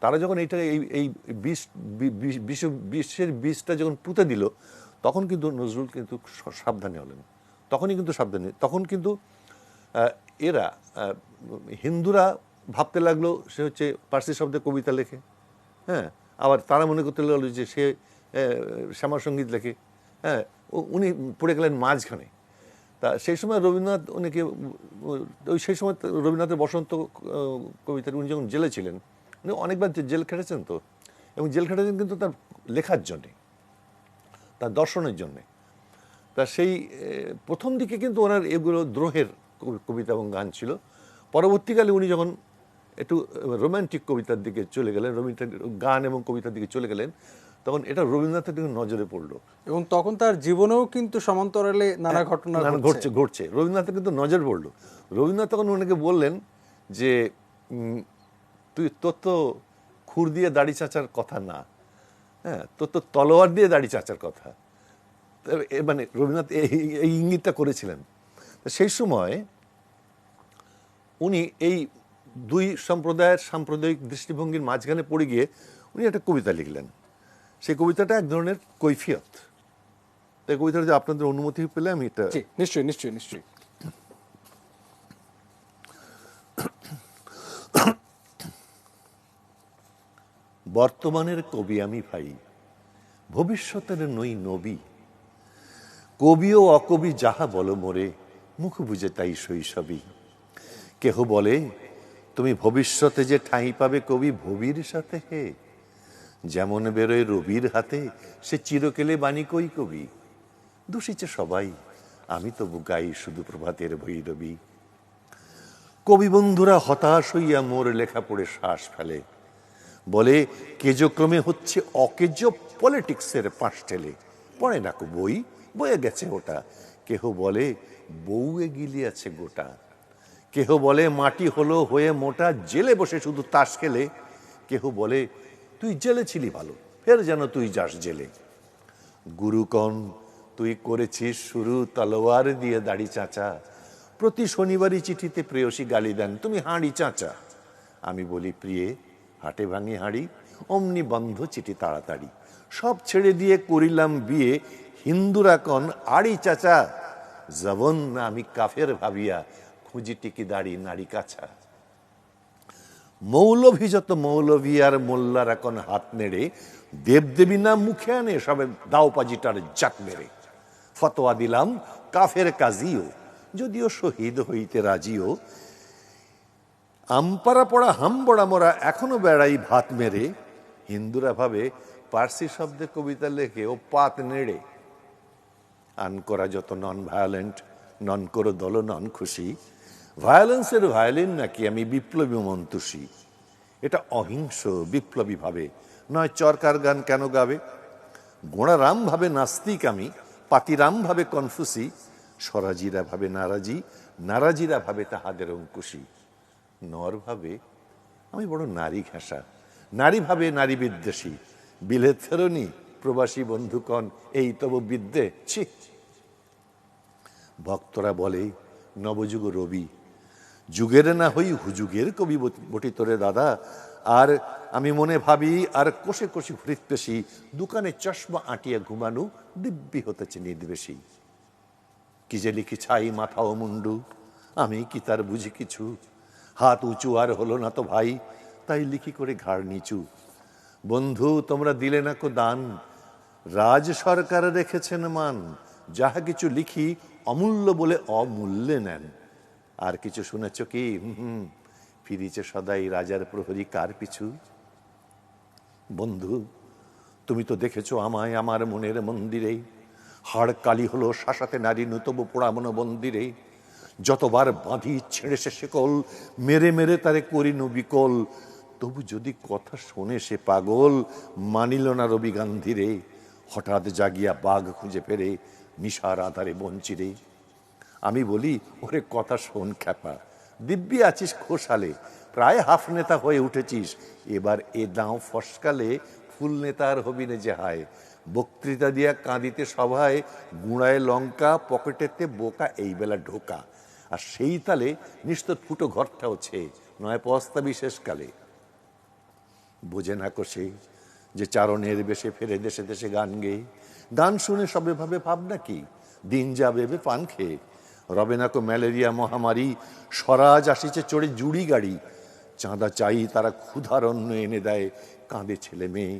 তারা যখন এই বিশ্বের বীজটা যখন পুঁতে দিল, তখন কিন্তু নজরুল কিন্তু সাবধানী হলেন, তখন কিন্তু এরা হিন্দুরা ভাবতে লাগলো সে হচ্ছে পার্সি শব্দে কবিতা লেখে, হ্যাঁ, আবার তারা মনে করতে লাগলো যে সে শ্যামা সঙ্গীত লেখে, হ্যাঁ, উনি পড়ে গেলেন মাঝখানে। তা সেই সময় রবীন্দ্রনাথ উনিকে সেই সময় রবীন্দ্রনাথের বসন্ত কবিতার উনি যখন জেলে ছিলেন, উনি অনেকবার জেল খেটেছেন তো, এবং জেল খেটেছেন কিন্তু তার লেখার জন্যে, তার দর্শনের জন্যে। তা সেই প্রথম দিকে কিন্তু ওনার এগুলো দ্রোহের কবিতা এবং গান ছিল। পরবর্তীকালে উনি যখন একটু রোম্যান্টিক কবিতার দিকে চলে গেলেন, রবীন্দ্রনাথ গান এবং কবিতার দিকে চলে গেলেন, তখন এটা রবীন্দ্রনাথের দিকে নজরে পড়লো, এবং তখন তার জীবনেও কিন্তু সমান্তরালে নানা ঘটনা ঘটছে। রবীন্দ্রনাথের কিন্তু নজর পড়লো। রবীন্দ্রনাথ তখন ওনাকে বললেন যে তোর তো খুর দিয়ে দাড়ি চাচার কথা না, হ্যাঁ, তোর তো তলোয়ার দিয়ে দাড়ি চাচার কথা। মানে রবীন্দ্রনাথ এই ইঙ্গিতটা করেছিলেন। সেই সময় উনি এই দুই সম্প্রদায়ের সাম্প্রদায়িক দৃষ্টিভঙ্গির মাঝখানে পড়ে গিয়ে উনি একটা কবিতা লিখলেন। সেই কবিতাটা এক ধরনের কৈফিয়ত। এই কবিতাটা যে আপনাদের অনুমতি পেলে আমি এটা নিশ্চয়ই বর্তমানের কবি আমি ভাই, ভবিষ্যতের নই নবী, কবি ও অকবি যাহা বলো মোরে, মুখ বুঝে তাই শৈশবী। কেহ বলে তুমি ভবিষ্যতে যে ঠাঁই পাবে কবি ভবির সাথে, হে যেমন বেরোয় রবির হাতে সে চিরকেলে বাণী কই কবি। দোষিছে সবাই, আমি তবু গাই শুধু প্রভাতের ভৈরবী। কবি বন্ধুরা হতাশ হইয়া মোর লেখা পড়ে শ্বাস ফেলে, বলে কেজক্রমে হচ্ছে অকেজ পলিটিক্সের পাশ ঠেলে। পড়ে না কো বই, বয়ে গেছে ওটা। কেহ বলে বউ এগিলিয়াছে গোটা। কেহ বলে মাটি হলো হয়ে মোটা, জেলে বসে শুধু তাস খেলে। কেহ বলে তুই জেলে ছিলি ভালো, ফের যেন তুই যাস জেলে। গুরুকণ তুই করেছিস শুরু তলোয়ার দিয়ে দাড়ি চাচা, প্রতি শনিবারই চিঠিতে প্রেয়সী গালি দেন তুমি হাঁড়ি চাচা। আমি বলি প্রিয়ে হাটে ভাঙি হাঁড়ি, অমনি বন্ধ চিঠি তাড়াতাড়ি। সব ছেড়ে দিয়ে করিলাম বিয়ে, হিন্দুরা কন আড়ি চাচা। জবন না আমি কাফের ভাবিয়া, খুঁজি টিকি দাড়ি নাড়ি কাছা। মৌলভী যত মৌলভী আর মোল্লার এখন হাত নেড়ে, দেবদেবী না মুখে আনে সবে দাওপাজিটার জাত মেরে। ফতোয়া দিলাম কাফের কাজিও, যদিও শহীদ হইতে রাজিও। আমপারা পড়া হামবড়া মোরা এখনো বেড়াই ভাত মেরে। হিন্দুরা ভাবে পার্সি শব্দে কবিতা লেখে ও পাত নেড়ে। আন করা যত নন ভায়োলেন্ট, নন করো দল নন খুশি। ভায়োলেন্সের ভায়োলিন নাকি আমি বিপ্লবী মন্তুষী। এটা অহিংস বিপ্লবী ভাবে, নয় চরকার গান কেন গাবে। গোড়ারাম ভাবে নাস্তিক আমি, পাতিরাম ভাবে কনফুসি। স্বরাজিরা ভাবে নারাজি, নারাজিরা ভাবে তাহাদের অঙ্কুশী। নর ভাবে আমি বড় নারী ঘেঁষা, নারী ভাবে নারী বিদ্বেষী। বিলেত ফেরনি প্রবাসী বন্ধুকণ এই তব বিদ্যে ছি। ভক্তরা বলে নবযুগ রবি, যুগের না হই হুযুগের কবি বটি তোরে দাদা। আর আমি মনে ভাবি আর কোষে কোষে হৃৎপেশি, দোকানে চশমা আঁটিয়া ঘুমানো দিব্যি হতেছে নির্বেশী। কি যে লিখি ছাই মাথা ও মুন্ডু, আমি কি তার বুঝি কিছু। হাত উঁচু আর হলো না তো ভাই, তাই লিখি করে ঘাড় নিচু। বন্ধু তোমরা দিলে না কো দান, রাজ সরকার রেখেছেন মান। যাহা কিছু লিখি অমূল্য বলে অমূল্যে নেন। আর কিছু শুনেছ কি? ফিরিছে সদাই রাজার প্রহরী কার পিছু। বন্ধু তুমি তো দেখেছ আমায় আমার মনের মন্দিরে, হাড় কালি হলো শাসাতে নারী নূতব পোড়ামনো মন্দিরে। যতবার বাঁধি ছেড়ে সে শেকল, মেরে মেরে তারে করিনু বিকল। তবু যদি কথা শোনে সে পাগল, মানিল না রবি গান্ধীরে। হঠাৎ জাগিয়া বাঘ খুঁজে ফেরে নিশার আধারে বঞ্চিরে। আমি বলি, ওরে কথা শোন খ্যাপা, দিব্যি আছিস খোসালে, প্রায় হাফ নেতা হয়ে উঠেছিস, এবার এ দাও ফসকালে ফুল নেতার হবি নে যে হায়। বক্তৃতা দিয়া কাঁদিতে সভায়, গুঁড়ায় লঙ্কা পকেটেতে বোকা, এই বেলা ঢোকা। আর সেই তালে নিস্তর ফুটো ঘরটা হচ্ছে, নয় পস্তা বিশেষকালে। বোঝে না কষে যে চারণের বেশে ফেরে দেশে দেশে গান গেয়ে, গান শুনে সবে ভাবে ভাবনা কি, দিন যাবে বে পান খেয়ে। রবে না কো ম্যালেরিয়া মহামারী, স্বরাজ আসিছে চড়ে জুড়ি গাড়ি। চাঁদা চাই তারা ক্ষুধার অন্ন এনে দেয়, কাঁদে ছেলে মেয়ে।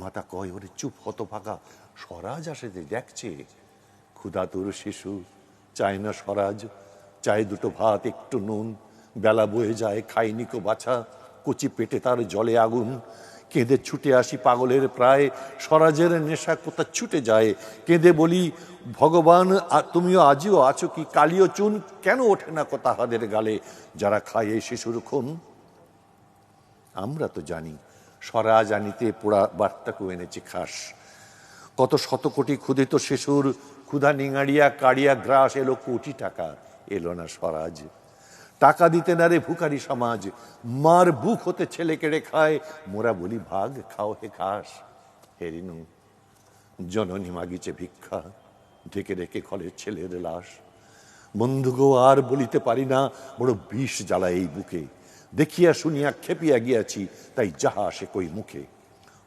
মাতা কয়, ওরে চুপ হত ফাঁকা, স্বরাজ আসে যে দেখছে। ক্ষুধাতুর শিশু চায় না স্বরাজ, চায় দুটো ভাত একটু নুন। বেলা বয়ে যায় খাইনি কো বাছা, কচি পেটে তার জলে আগুন। কেঁদে ছুটে আসি পাগলের প্রায়, স্বরাজের নেশা কোথা ছুটে যায়। কেঁদে বলি, ভগবান তুমিও আজিও আছো কি, কালিও চুন কেন ওঠে না কো তাহাদের গালে, যারা খায় এই শিশুর খুন। আমরা তো জানি স্বরাজ আনিতে পোড়া বার্তাকে এনেছে খাস। কত শত কোটি ক্ষুধিত শিশুর ক্ষুধা নিঙাড়িয়া কাড়িয়া গ্রাস এলো কোটি টাকা, এলো না স্বরাজ। টাকা দিতে না রে ভুখারি সমাজ, মার বুক হতে ছেলে কেড়ে খায়। মোরা বলি ভাগ খাও হে খাস। হেরিনু জননী মাগিছে ভিক্ষা, ঢেকে রেখে খলের ছেলের লাশ। বন্ধুগো আর বলিতে পারি না, বড় বিষ জ্বালা এই বুকে। দেখিয়া শুনিয়া খেপিয়া গিয়াছি, তাই যাহা আসে কই মুখে।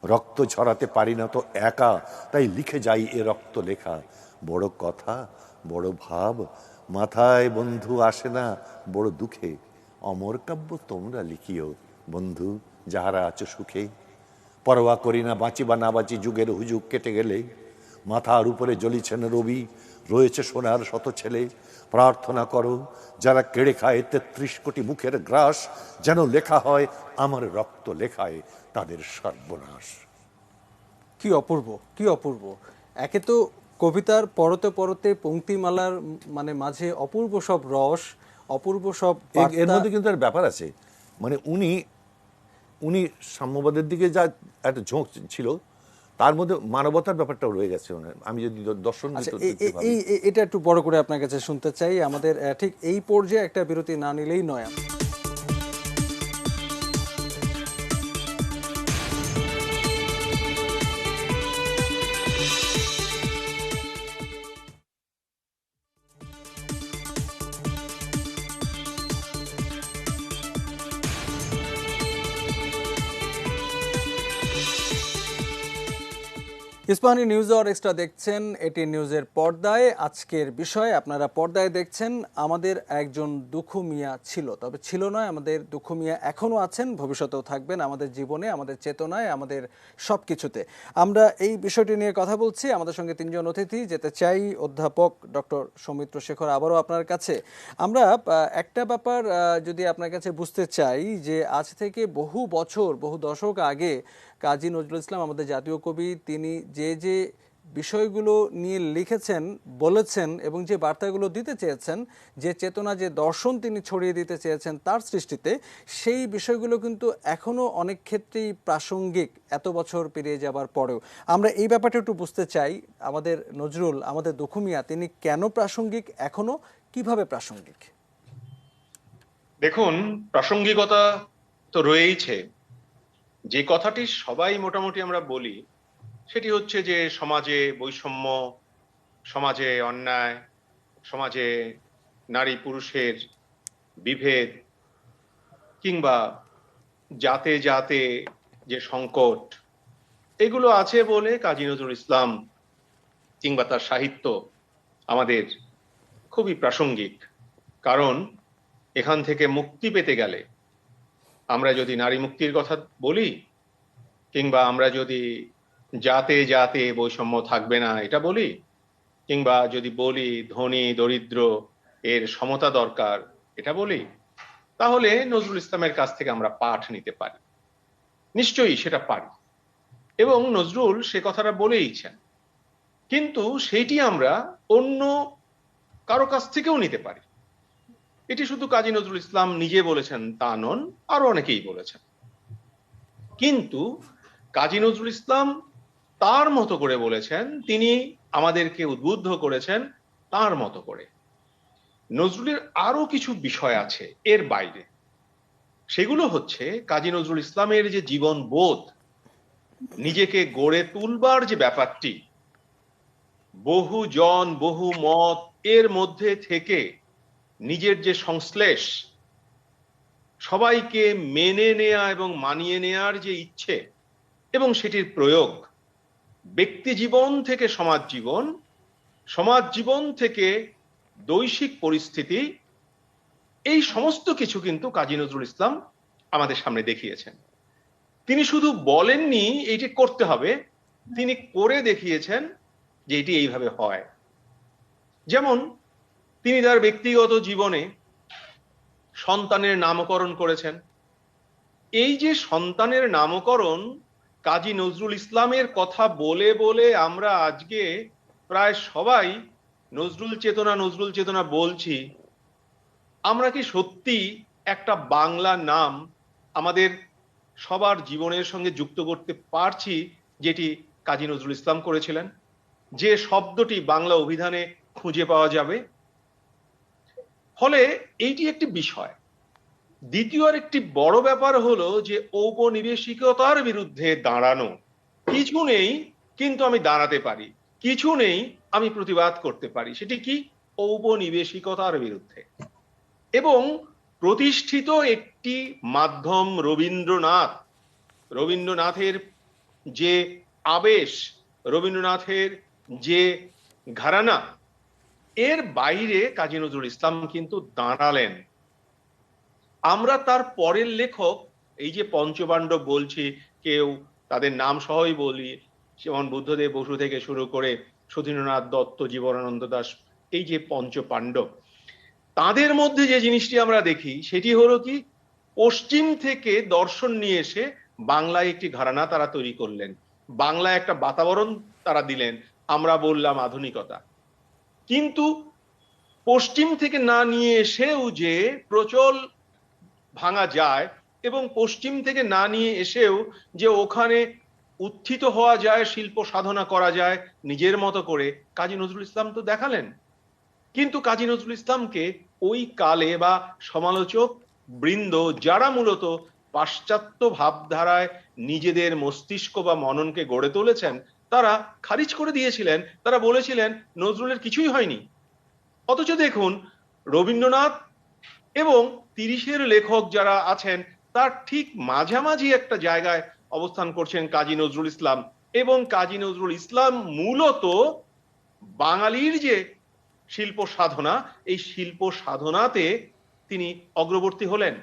রক্ত ঝরাতে পারি না তো একা, তাই লিখে যাই এ রক্ত লেখা। বড় কথা বড় ভাব মাথায় বন্ধু আসে না, বড় দুঃখে। অমর কাব্য তোমরা লিখিও বন্ধু, যাহারা আছো সুখে। পরোয়া করি না বাঁচি বা না বাঁচি, যুগের হুজুগ কেটে গেলে। মাথার উপরে জ্বলিছেন রবি, রয়েছে সোনার শত ছেলে। প্রার্থনা করো যারা কেড়ে খায় ৩৩ কোটি মুখের গ্রাস, যেন লেখা হয় আমার রক্ত লেখায় তাদের সর্বনাশ। কি অপূর্ব, কি অপূর্ব! একে তো কবিতার পরতে পরতে পংক্তিমালার মানে মাঝে অপূর্ব সব রস, অপূর্ব সব এর মধ্যে কিন্তু একটা ব্যাপার আছে, মানে উনি সাম্যবাদের দিকে যা একটা ঝোঁক ছিল, তার মধ্যে মানবতার ব্যাপারটাও রয়ে গেছে। আমি যদি দর্শন এটা একটু বড় করে আপনার কাছে শুনতে চাই। আমাদের ঠিক এই পর্যায়ে একটা বিরতি না নিলেই নয়। ইস্পাহানি নিউজ আওয়ার এক্সট্রা দেখছেন এটি নিউজের পর্দায়। আজকের বিষয় আপনারা পর্দায় দেখছেন, আমাদের একজন দুঃখু মিয়া ছিল, তবে ছিল নয়, আমাদের দুঃখু মিয়া এখনও আছেন, ভবিষ্যতেও থাকবেন আমাদের জীবনে, আমাদের চেতনায়, আমাদের সব কিছুতে। আমরা এই বিষয়টি নিয়ে কথা বলছি। আমাদের সঙ্গে তিনজন অতিথি, যেতে চাই অধ্যাপক ডক্টর সৌমিত্র শেখর, আবারও আপনার কাছে। আমরা একটা ব্যাপার যদি আপনার কাছে বুঝতে চাই, যে আজ থেকে বহু বছর, বহু দশক আগে কাজী নজরুল ইসলাম আমাদের জাতীয় কবি, তিনি যে যে বিষয়গুলো নিয়ে লিখেছেন, বলেছেন এবং যে বার্তাগুলো দিতে চেয়েছেন, যে চেতনা, যে দর্শন তিনি ছড়িয়ে দিতে চেয়েছেন তার সৃষ্টিতে, সেই বিষয়গুলো কিন্তু এখনও অনেক ক্ষেত্রেই প্রাসঙ্গিক, এত বছর পেরিয়ে যাবার পরেও। আমরা এই ব্যাপারটা একটু বুঝতে চাই, আমাদের নজরুল, আমাদের দুঃখু মিয়া, তিনি কেন প্রাসঙ্গিক, এখনো কিভাবে প্রাসঙ্গিক? দেখুন, প্রাসঙ্গিকতা তো রয়েইছে। যে কথাটি সবাই মোটামুটি আমরা বলি, সেটি হচ্ছে যে সমাজে বৈষম্য, সমাজে অন্যায়, সমাজে নারী পুরুষের বিভেদ, কিংবা জাতে জাতে যে সংকট, এগুলো আছে বলে কাজী নজরুল ইসলাম কিংবা তার সাহিত্য আমাদের খুবই প্রাসঙ্গিক। কারণ এখান থেকে মুক্তি পেতে গেলে, আমরা যদি নারী মুক্তির কথা বলি, কিংবা আমরা যদি জাতে জাতে বৈষম্য থাকবে না এটা বলি, কিংবা যদি বলি ধনী দরিদ্র এর সমতা দরকার এটা বলি, তাহলে নজরুল ইসলামের কাছ থেকে আমরা পাঠ নিতে পারি, নিশ্চয়ই সেটা পারি, এবং নজরুল সে কথাটা বলেইছেন। কিন্তু সেইটি আমরা অন্য কারো কাছ থেকেও নিতে পারি। এটি শুধু কাজী নজরুল ইসলাম নিজে বলেছেন তা নন, আরো অনেকেই বলেছেন। কিন্তু কাজী নজরুল ইসলাম তার মতো করে বলেছেন, তিনি আমাদেরকে উদ্বুদ্ধ করেছেন তার মতো করে। নজরুলের আরো কিছু বিষয় আছে এর বাইরে, সেগুলো হচ্ছে কাজী নজরুল ইসলামের যে জীবন বোধ, নিজেকে গড়ে তুলবার যে ব্যাপারটি, বহু জন বহু মত এর মধ্যে থেকে নিজের যে সংশ্লেষ, সবাইকে মেনে নেয়া এবং মানিয়ে নেয়ার যে ইচ্ছে এবং সেটির প্রয়োগ, ব্যক্তি জীবন থেকে সমাজ জীবন, সমাজ জীবন থেকে দৈশিক পরিস্থিতি, এই সমস্ত কিছু কিন্তু কাজী নজরুল ইসলাম আমাদের সামনে দেখিয়েছেন। তিনি শুধু বলেননি এইটি করতে হবে, তিনি করে দেখিয়েছেন যে এটি এইভাবে হয়। যেমন তিনি তার ব্যক্তিগত জীবনে সন্তানের নামকরণ করেছেন। এই যে সন্তানের নামকরণ, কাজী নজরুল ইসলামের কথা বলে বলে আমরা আজকে প্রায় সবাই নজরুল চেতনা বলছি। আমরা কি সত্যি একটা বাংলা নাম আমাদের সবার জীবনের সঙ্গে যুক্ত করতে পারছি, যেটি কাজী নজরুল ইসলাম করেছিলেন, যে শব্দটি বাংলা অভিধানে খুঁজে পাওয়া যাবে? ফলে এইটি একটি বিষয়। দ্বিতীয় একটি বড় ব্যাপার হলো যে ঔপনিবেশিকতার বিরুদ্ধে দাঁড়ানো। কিছু নেই কিন্তু আমি দাঁড়াতে পারি, কিছু নেই আমি প্রতিবাদ করতে পারি। সেটি কি? ঔপনিবেশিকতার বিরুদ্ধে। এবং প্রতিষ্ঠিত একটি মাধ্যম রবীন্দ্রনাথের যে আবেশ, রবীন্দ্রনাথের যে ঘরানা, এর বাইরে কাজী নজরুল ইসলাম কিন্তু দাঁড়ালেন। আমরা তার পরের লেখক, এই যে পঞ্চপাণ্ডব বলছি, কেউ তাদের নাম সহই বলি, যেমন বুদ্ধদেব বসু থেকে শুরু করে সুধীন্দ্রনাথ দত্ত, জীবনানন্দ দাশ, এই যে পঞ্চপাণ্ডব, তাদের মধ্যে যে জিনিসটি আমরা দেখি সেটি হলো কি, পশ্চিম থেকে দর্শন নিয়ে এসে বাংলায় একটি ঘরানা তারা তৈরি করলেন, বাংলায় একটা বাতাবরণ তারা দিলেন, আমরা বললাম আধুনিকতা। কিন্তু পশ্চিম থেকে না নিয়ে এসেও যে প্রচল ভাঙা যায় এবং পশ্চিম থেকে না নিয়ে এসেও যে ওখানে উত্থিত হওয়া যায়, শিল্প সাধনা করা যায় নিজের মতো করে, কাজী নজরুল ইসলাম তো দেখালেন। কিন্তু কাজী নজরুল ইসলামকে ওই কালে বা সমালোচক বৃন্দ, যারা মূলত পাশ্চাত্য ভাবধারায় নিজেদের মস্তিষ্ক বা মননকে গড়ে তুলেছেন, তারা খারিজ করে দিয়েছিলেন। তারা বলেছিলেন নজরুলের কিছুই হয়নি। অথচ দেখুন, রবীন্দ্রনাথ এবং 30-এর লেখক যারা আছেন, তার ঠিক মাঝামাঝি একটা জায়গায় অবস্থান করছেন কাজী নজরুল ইসলাম। এবং কাজী নজরুল ইসলাম মূলত বাঙালির যে শিল্প সাধনা, এই শিল্প সাধনাতে তিনি অগ্রবর্তী হলেন।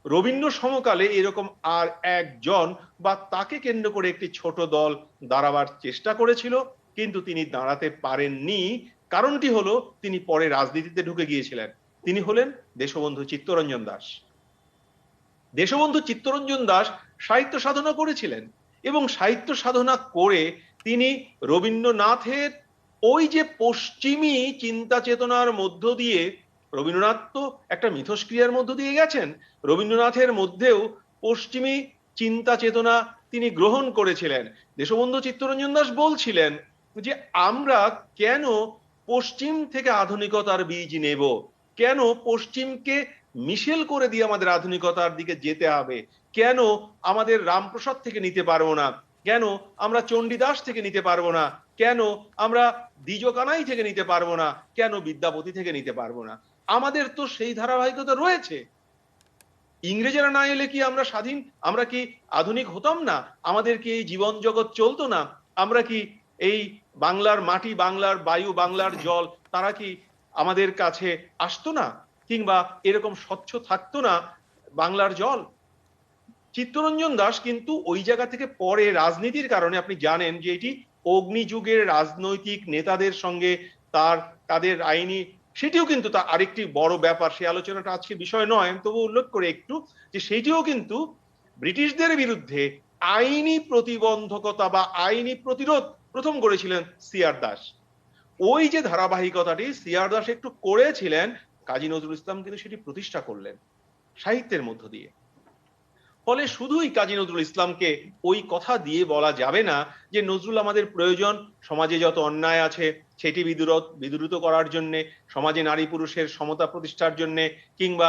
রবীন্দ্র সমকালে এরকম আর একজন বা তাকে কেন্দ্র করে একটি ছোট দল দাঁড়াবার চেষ্টা করেছিল, কিন্তু তিনি দাঁড়াতে পারেননি। কারণটি হলো তিনি পরে রাজনীতিতে ঢুকে গিয়েছিলেন। তিনি হলেন দেশবন্ধু চিত্তরঞ্জন দাস। দেশবন্ধু চিত্তরঞ্জন দাস সাহিত্য সাধনা করেছিলেন এবং সাহিত্য সাধনা করে তিনি রবীন্দ্রনাথের ওই যে পশ্চিমী চিন্তা চেতনার মধ্য দিয়ে, রবীন্দ্রনাথ তো একটা মিথস্ক্রিয়ার মধ্য দিয়ে গেছেন, রবীন্দ্রনাথের মধ্যেও পশ্চিমী চিন্তা চেতনা তিনি গ্রহণ করেছিলেন। দেশবন্ধু চিত্তরঞ্জন দাস বলছিলেন যে আমরা কেন পশ্চিম থেকে আধুনিকতার বীজ নেব, কেন পশ্চিমকে মিশেল করে দিয়ে আমাদের আধুনিকতার দিকে যেতে হবে, কেন আমাদের রামপ্রসাদ থেকে নিতে পারবো না, কেন আমরা চণ্ডীদাস থেকে নিতে পারবো না, কেন আমরা দ্বিজকানাই থেকে নিতে পারবো না, কেন বিদ্যাপতি থেকে নিতে পারবো না? আমাদের তো সেই ধারাবাহিকতা রয়েছে। ইংরেজরা না এলে কি আমরা স্বাধীন, আমরা কি আধুনিক হতাম না? আমাদের কি এই জীবন জগৎ চলতো না? আমরা কি এই বাংলার মাটি, বাংলার বায়ু, বাংলার জল, তারা কি আমাদের কাছে আসতো না? কিংবা এরকম স্বচ্ছ থাকতো না বাংলার জল? চিত্তরঞ্জন দাস কিন্তু ওই জায়গা থেকে পরে রাজনীতির কারণে, আপনি জানেন যে এটি অগ্নিযুগের রাজনৈতিক নেতাদের সঙ্গে তাদের আইনি, সেটিও কিন্তু তা আরেকটি বড় ব্যাপার, সেই আলোচনাটা আজকে বিষয় নয়, তবু উল্লেখ করে একটু, যে সেইটিও কিন্তু ব্রিটিশদের বিরুদ্ধে আইনি প্রতিবন্ধকতা বা আইনি প্রতিরোধ প্রথম করেছিলেন সিআর দাস। ওই যে ধারাবাহিকতাটি সিআর দাস একটু করেছিলেন, কাজী নজরুল ইসলাম কিন্তু সেটি প্রতিষ্ঠা করলেন সাহিত্যের মধ্য দিয়ে। ফলে শুধুই কাজী নজরুল ইসলামকে ওই কথা দিয়ে বলা যাবে না যে নজরুল আমাদের প্রয়োজন সমাজে যত অন্যায় আছে সেটি বিদূরিত করার জন্য, সমাজে নারী পুরুষের সমতা প্রতিষ্ঠার জন্য, কিংবা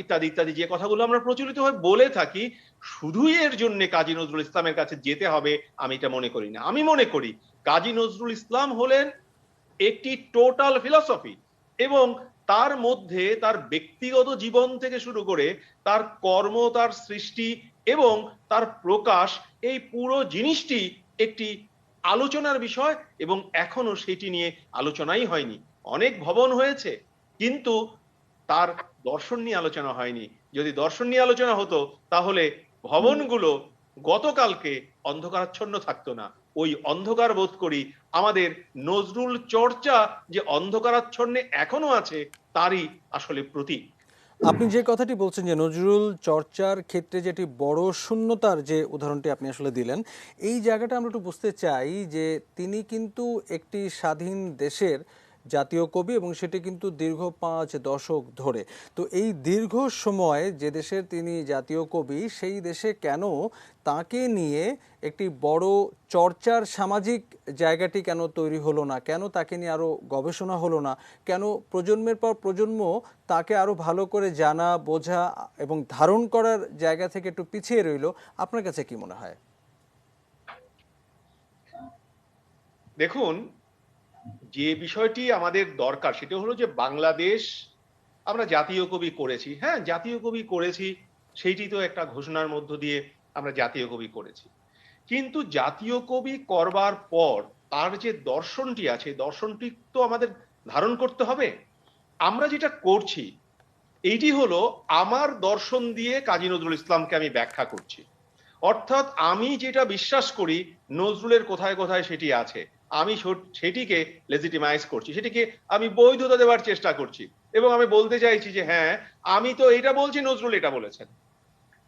ইত্যাদি ইত্যাদি যে কথাগুলো আমরা প্রচলিতভাবে বলে থাকি, শুধুই এর জন্য কাজী নজরুল ইসলামের কাছে যেতে হবে আমি এটা মনে করি না। আমি মনে করি কাজী নজরুল ইসলাম হলেন একটি টোটাল ফিলসফি, এবং তার মধ্যে তার ব্যক্তিগত জীবন থেকে শুরু করে তার কর্ম, তার সৃষ্টি এবং তার প্রকাশ, এই পুরো জিনিসটি একটি আলোচনার বিষয়, এবং এখনো সেটি নিয়ে আলোচনাই হয়নি। অনেক ভবন হয়েছে কিন্তু তার দর্শন নিয়ে আলোচনা হয়নি। যদি দর্শন নিয়ে আলোচনা হতো তাহলে ভবনগুলো গতকালকে অন্ধকারাচ্ছন্ন থাকতো না। ওই অন্ধকার বোধ করি আমাদের নজরুল চর্চা যে অন্ধকারাচ্ছন্নে এখনো আছে তারই আসলে প্রতীক। আপনি যে কথাটি বলছেন যে নজরুল চর্চার ক্ষেত্রে যেটি বড় শূন্যতার যে উদাহরণটি আপনি আসলে দিলেন, এই জায়গাটা আমরা একটু বুঝতে চাই যে তিনি কিন্তু একটি স্বাধীন দেশের জাতীয় কবি, এবং সেটি কিন্তু দীর্ঘ 5 দশক ধরে। তো এই দীর্ঘ সময় যে দেশের তিনি জাতীয় কবি, সেই দেশে কেন তাকে নিয়ে একটি বড় চর্চার সামাজিক জায়গাটি কেন তৈরি হলো না? কেন তাকে নিয়ে আরও গবেষণা হলো না? কেন প্রজন্মের পর প্রজন্ম তাকে আরও ভালো করে জানা, বোঝা এবং ধারণ করার জায়গা থেকে একটু পিছিয়ে রইল? আপনার কাছে কি মনে হয়? দেখুন, যে বিষয়টি আমাদের দরকার সেটা হলো যে বাংলাদেশ আমরা জাতীয় কবি করেছি। হ্যাঁ, জাতীয় কবি করেছি, সেইটি তো একটা ঘোষণার মধ্য দিয়ে আমরা জাতীয় কবি করেছি। কিন্তু জাতীয় কবি করবার পর তার যে দর্শনটি আছে, দর্শনটি তো আমাদের ধারণ করতে হবে। আমরা যেটা করছি এইটি হলো আমার দর্শন দিয়ে কাজী নজরুল ইসলামকে আমি ব্যাখ্যা করছি। অর্থাৎ আমি যেটা বিশ্বাস করি নজরুলের কোথায় কোথায় সেটি আছে, আমি সেটিকে লেজিটিমাইজ করছি, সেটিকে আমি বৈধতা দেওয়ার চেষ্টা করছি, এবং আমি বলতে চাইছি যে হ্যাঁ, আমি তো এটা বলছি নজরুল এটা বলেছেন।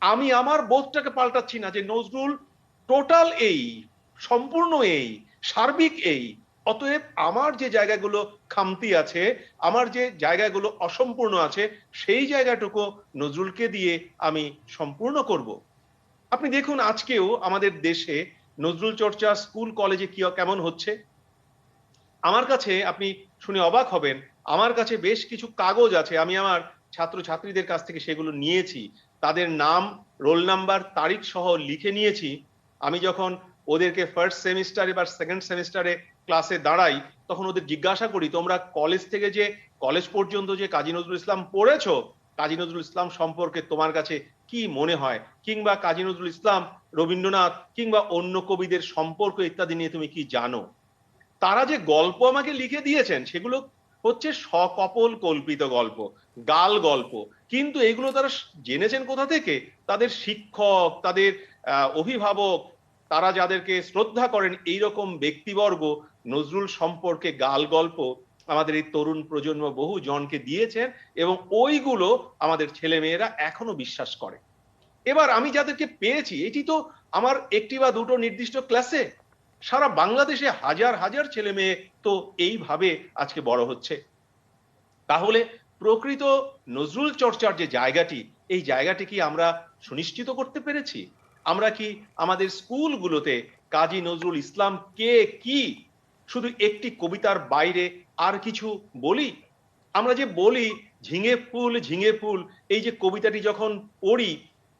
আমি আমার বোধটাকে পাল্টাচ্ছি না যে নজরুল টোটাল এই, সম্পূর্ণ এই, সার্বিক এই। অতএব আমার যে জায়গাগুলো খামতি আছে, আমার যে জায়গাগুলো অসম্পূর্ণ আছে, সেই জায়গাটুকু নজরুলকে দিয়ে আমি সম্পূর্ণ করব। আপনি দেখুন আজকেও আমাদের দেশে নজরুল চর্চা স্কুল কলেজে কেমন হচ্ছে। আমার কাছে, আপনি শুনে অবাক হবেন, আমার কাছে বেশ কিছু কাগজ আছে, আমি আমার ছাত্র ছাত্রীদের কাছ থেকে সেগুলো নিয়েছি, তাদের নাম, রোল নাম্বার, তারিখ সহ লিখে নিয়েছি। আমি যখন ওদেরকে ফার্স্ট সেমিস্টারে বা সেকেন্ড সেমিস্টারে ক্লাসে দাঁড়াই তখন ওদের জিজ্ঞাসা করি, তোমরা কলেজ থেকে যে কলেজ পর্যন্ত যে কাজী নজরুল ইসলাম পড়েছো, কাজী নজরুল ইসলাম সম্পর্কে তোমার কাছে কি মনে হয়, কিংবা কাজী নজরুল ইসলাম, রবীন্দ্রনাথ কিংবা অন্য কবিদের সম্পর্ক ইত্যাদি নিয়ে তুমি কি জানো? তারা যে গল্প আমাকে লিখে দিয়েছেন সেগুলো হচ্ছে সকপল কল্পিত গল্প, গাল গল্প। কিন্তু এগুলো তারা জেনেছেন কোথা থেকে? তাদের শিক্ষক, তাদের অভিভাবক, তারা যাদেরকে শ্রদ্ধা করেন এইরকম ব্যক্তিবর্গ নজরুল সম্পর্কে গাল গল্প আমাদের এই তরুণ প্রজন্ম বহু জনকে দিয়েছেন, এবং ওইগুলো আমাদের ছেলেমেয়েরা এখনো বিশ্বাস করে। এবার আমি যাদেরকে পেয়েছি, এটি তো আমার একটি বা দুটো নির্দিষ্ট ক্লাসে, সারা বাংলাদেশে হাজার হাজার ছেলে মেয়ে তো এইভাবে আজকে বড় হচ্ছে। তাহলে প্রকৃত নজরুল চর্চার যে জায়গাটি, এই জায়গাটি কি আমরা সুনিশ্চিত করতে পেরেছি? আমরা কি আমাদের স্কুলগুলোতে কাজী নজরুল ইসলাম কে কি শুধু একটি কবিতার বাইরে আর কিছু বলি? আমরা যে বলি ঝিঙে ফুল, এই যে কবিতাটি যখন পড়ি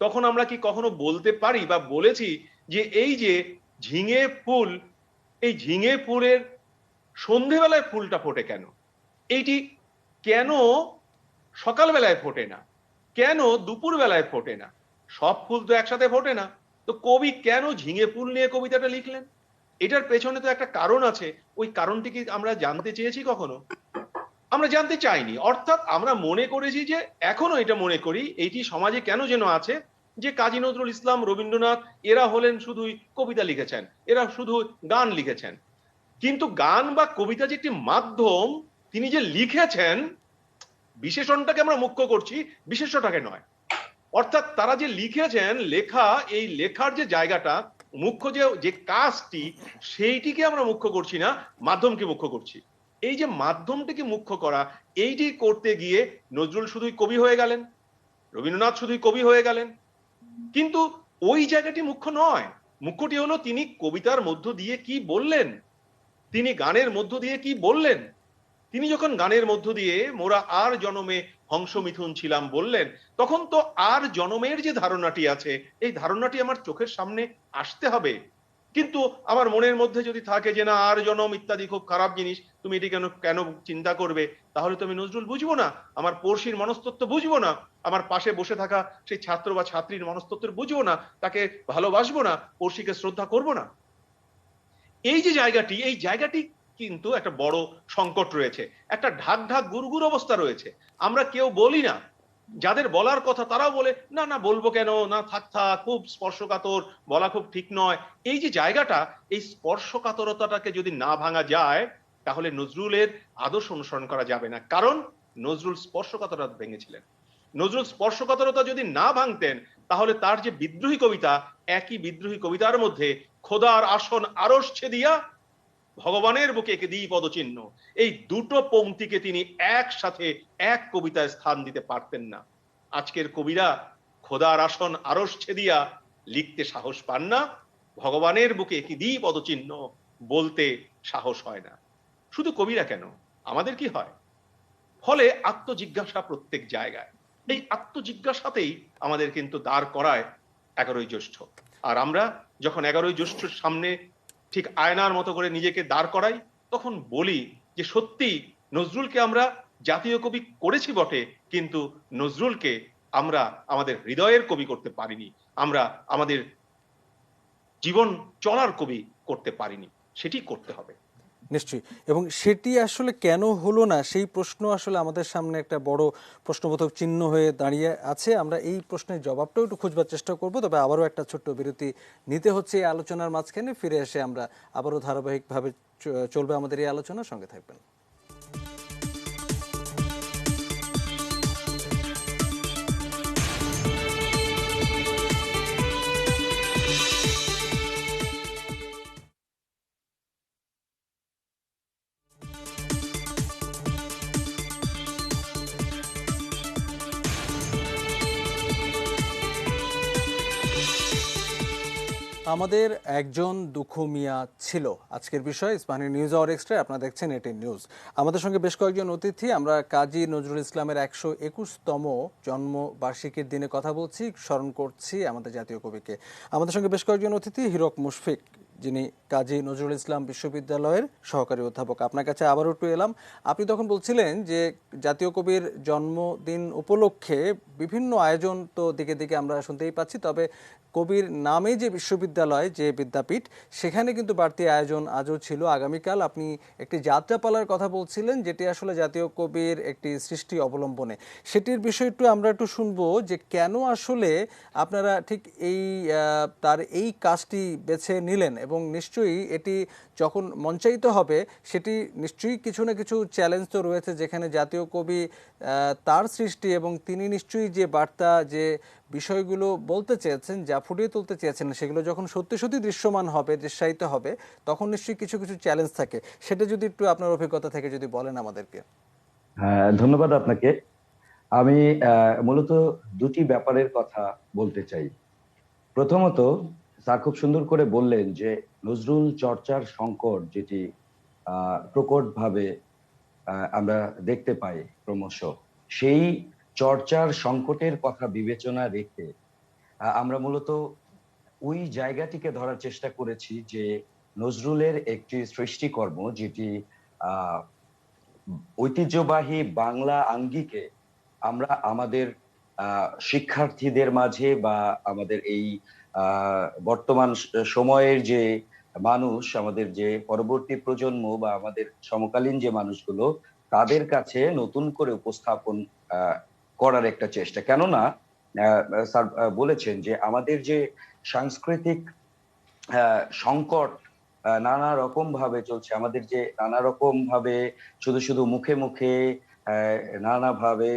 তখন আমরা কি কখনো বলতে পারি বা বলেছি যে এই যে ঝিঙে ফুল, এই ঝিঙে ফুলের সন্ধেবেলায় ফুলটা ফোটে কেন? এইটি কেন সকালবেলায় ফোটে না? কেন দুপুর বেলায় ফোটে না? সব ফুল তো একসাথে ফোটে না। তো কবি কেন ঝিঙে ফুল নিয়ে কবিতাটা লিখলেন? এটার পেছনে তো একটা কারণ আছে। ওই কারণটি কি আমরা জানতে চেয়েছি কখনো? আমরা জানতে চাইনি। অর্থাৎ আমরা মনে করেছি যে, এখনো এটা মনে করি, এইটি সমাজে কেন যেন আছে যে কাজী নজরুল ইসলাম, রবীন্দ্রনাথ এরা হলেন শুধুই কবিতা লিখেছেন, এরা শুধু গান লিখেছেন। কিন্তু গান বা কবিতা যে একটি মাধ্যম, তিনি যে লিখেছেন, বিশেষণটাকে আমরা মুখ্য করছি, বিশেষ্যটাকে নয়। অর্থাৎ তারা যে লিখেছেন, লেখা, এই লেখার যে জায়গাটা মুখ্য, যে কাজটি, সেইটিকে আমরা মুখ্য করছি না, মাধ্যমকে মুখ্য করছি। এই যে মাধ্যমটিকে মুখ্য করা, এইটি করতে গিয়ে নজরুল শুধুই কবি হয়ে গেলেন, রবীন্দ্রনাথ শুধুই কবি হয়ে গেলেন, কিন্তু ওই জায়গাটি মুখ্য নয়। মুখ্যটি হলো তিনি কবিতার মধ্য দিয়ে কি বললেন, তিনি গানের মধ্য দিয়ে কি বললেন। তিনি যখন গানের মধ্য দিয়ে মোরা আর জনমে হংস মিথুন ছিলাম বললেন, তখন তো আর জনমের যে ধারণাটি আছে, এই ধারণাটি আমার চোখের সামনে আসতে হবে। কিন্তু আমার মনের মধ্যে যদি থাকে যে না আর জনম ইত্যাদি খুব খারাপ জিনিস, তুমি এটি কেন কেন চিন্তা করবে, তাহলে তো আমি নজরুল বুঝবো না, আমার পড়শির মনস্তত্ত্ব বুঝবো না, আমার পাশে বসে থাকা সেই ছাত্র বা ছাত্রীর মনস্তত্ত্ব বুঝবো না, তাকে ভালোবাসবো না, পড়শিকে শ্রদ্ধা করবো না। এই যে জায়গাটি, এই জায়গাটি কিন্তু একটা বড় সংকট রয়েছে, একটা ঢাক ঢাক গুড়গুড় অবস্থা রয়েছে। আমরা কেউ বলি না, যাদের বলার কথা তারাও বলে না না বলবো কেন, না থাক থাক, খুব স্পর্শকাতর, বলা খুব ঠিক নয়। এই যে জায়গাটা, এই স্পর্শকাতরতাটাকে যদি না ভাঙা যায়, তাহলে নজরুলের আদর্শ অনুসরণ করা যাবে না। কারণ নজরুল স্পর্শকাতরতা ভেঙেছিলেন। নজরুল স্পর্শকাতরতা যদি না ভাঙতেন, তাহলে তার যে বিদ্রোহী কবিতা, একই বিদ্রোহী কবিতার মধ্যে খোদার আসন আরশ ছেদিয়া ভগবানের বুকে একে দিই পদচিহ্ন, এই দুটো পংক্তিকে তিনি একসাথে এক কবিতায় স্থান দিতে পারতেন না। আজকের কবিরা খোদার আসন আরশ ছেদিয়া লিখতে সাহস পান না, ভগবানের বুকে একে দিই পদচিহ্ন বলতে সাহস হয় না। শুধু কবিরা কেন, আমাদের কি হয়? ফলে আত্মজিজ্ঞাসা প্রত্যেক জায়গায়, এই আত্মজিজ্ঞাসাতেই আমাদের কিন্তু দাঁড় করায় 11ই জ্যৈষ্ঠ। আর আমরা যখন 11ই জ্যৈষ্ঠের সামনে ঠিক আয়নার মতো করে নিজেকে দাঁড় করাই, তখন বলি যে সত্যি নজরুলকে আমরা জাতীয় কবি করেছি বটে, কিন্তু নজরুলকে আমরা আমাদের হৃদয়ের কবি করতে পারিনি, আমরা আমাদের জীবন চলার কবি করতে পারিনি। সেটি করতে হবে নিশ্চয়ই। এবং সেটি আসলে কেন হলো না, সেই প্রশ্ন আসলে আমাদের সামনে একটা বড় প্রশ্নবোধক চিহ্ন হয়ে দাঁড়িয়ে আছে। আমরা এই প্রশ্নের জবাবটাও একটু খুঁজবার চেষ্টা করব, তবে আবারও একটা ছোট্ট বিরতি নিতে হচ্ছে এই আলোচনার মাঝখানে। ফিরে এসে আমরা আবারও ধারাবাহিকভাবে চলবে আমাদের এই আলোচনার সঙ্গে থাকবেন। আমাদের একজন দুঃখু মিয়া ছিল আজকের বিষয় ইস্পাহানি নিউজ আওয়ার এক্সট্রা। আপনারা দেখছেন এটিএন নিউজ। আমাদের সঙ্গে বেশ কয়েকজন অতিথি। আমরা কাজী নজরুল ইসলামের 121তম জন্মবার্ষিকীর দিনে কথা বলছি, স্মরণ করছি আমাদের জাতীয় কবিকে। আমাদের সঙ্গে বেশ কয়েকজন অতিথি, হিরক মুশফিক যিনি কাজী নজরুল ইসলাম বিশ্ববিদ্যালয়ের সহকারী অধ্যাপক। আপনার কাছে আবারও একটু এলাম। আপনি তখন বলছিলেন যে জাতীয় কবির জন্মদিন উপলক্ষে বিভিন্ন আয়োজন তো দিকে দিকে আমরা শুনতেই পাচ্ছি, তবে কবির নামে যে বিশ্ববিদ্যালয়, যে বিদ্যাপীঠ, সেখানে কিন্তু বাড়তি আয়োজন আজও ছিল। আগামীকাল আপনি একটি যাত্রাপালার কথা বলছিলেন, যেটি আসলে জাতীয় কবির একটি সৃষ্টি অবলম্বনে। সেটির বিষয় আমরা একটু শুনবো যে কেন আসলে আপনারা ঠিক তার এই কাজটি বেছে নিলেন, এবং নিশ্চয়ই এটি যখন মঞ্চায়িত হবে সেটি নিশ্চয়ই কিছু না কিছু চ্যালেঞ্জ তো রয়েছে, যেখানে জাতীয় কবি তার সৃষ্টি এবং তিনি নিশ্চয়ই যে বার্তা, যে বিষয়গুলো বলতে চেয়েছেন, যা ফুটিয়ে তুলতে চেয়েছেন, সেগুলো যখন সত্যি সত্যি দৃশ্যমান হবে, দৃশ্যায়িত হবে, তখন নিশ্চয়ই কিছু কিছু চ্যালেঞ্জ থাকে। সেটা যদি একটু আপনার অভিজ্ঞতা থেকে যদি বলেন আমাদেরকে। হ্যাঁ, ধন্যবাদ আপনাকে। আমি মূলত দুটি ব্যাপারের কথা বলতে চাই। প্রথমত, স্যার খুব সুন্দর করে বললেন যে নজরুল চর্চার সংকট যেটি প্রকটভাবে আমরা দেখতে পাই ক্রমশ, সেই চর্চার সংকটের কথা বিবেচনা রেখে আমরা মূলত ওই জায়গাটিকে ধরার চেষ্টা করেছি যে নজরুলের একটি সৃষ্টিকর্ম যেটি ঐতিহ্যবাহী বাংলা আঙ্গিকে আমরা আমাদের শিক্ষার্থীদের মাঝে বা আমাদের এই বর্তমান সময়ের যে মানুষ, আমাদের যে পরবর্তী প্রজন্ম বা আমাদের সমকালীন যে মানুষগুলো, তাদের কাছে নতুন করে উপস্থাপন করার একটা চেষ্টা। কেননা স্যার বলেছেন যে আমাদের যে সাংস্কৃতিক সংকট নানা রকম ভাবে চলছে, আমাদের যে নানা রকম ভাবে শুধু শুধু মুখে মুখে নানাভাবে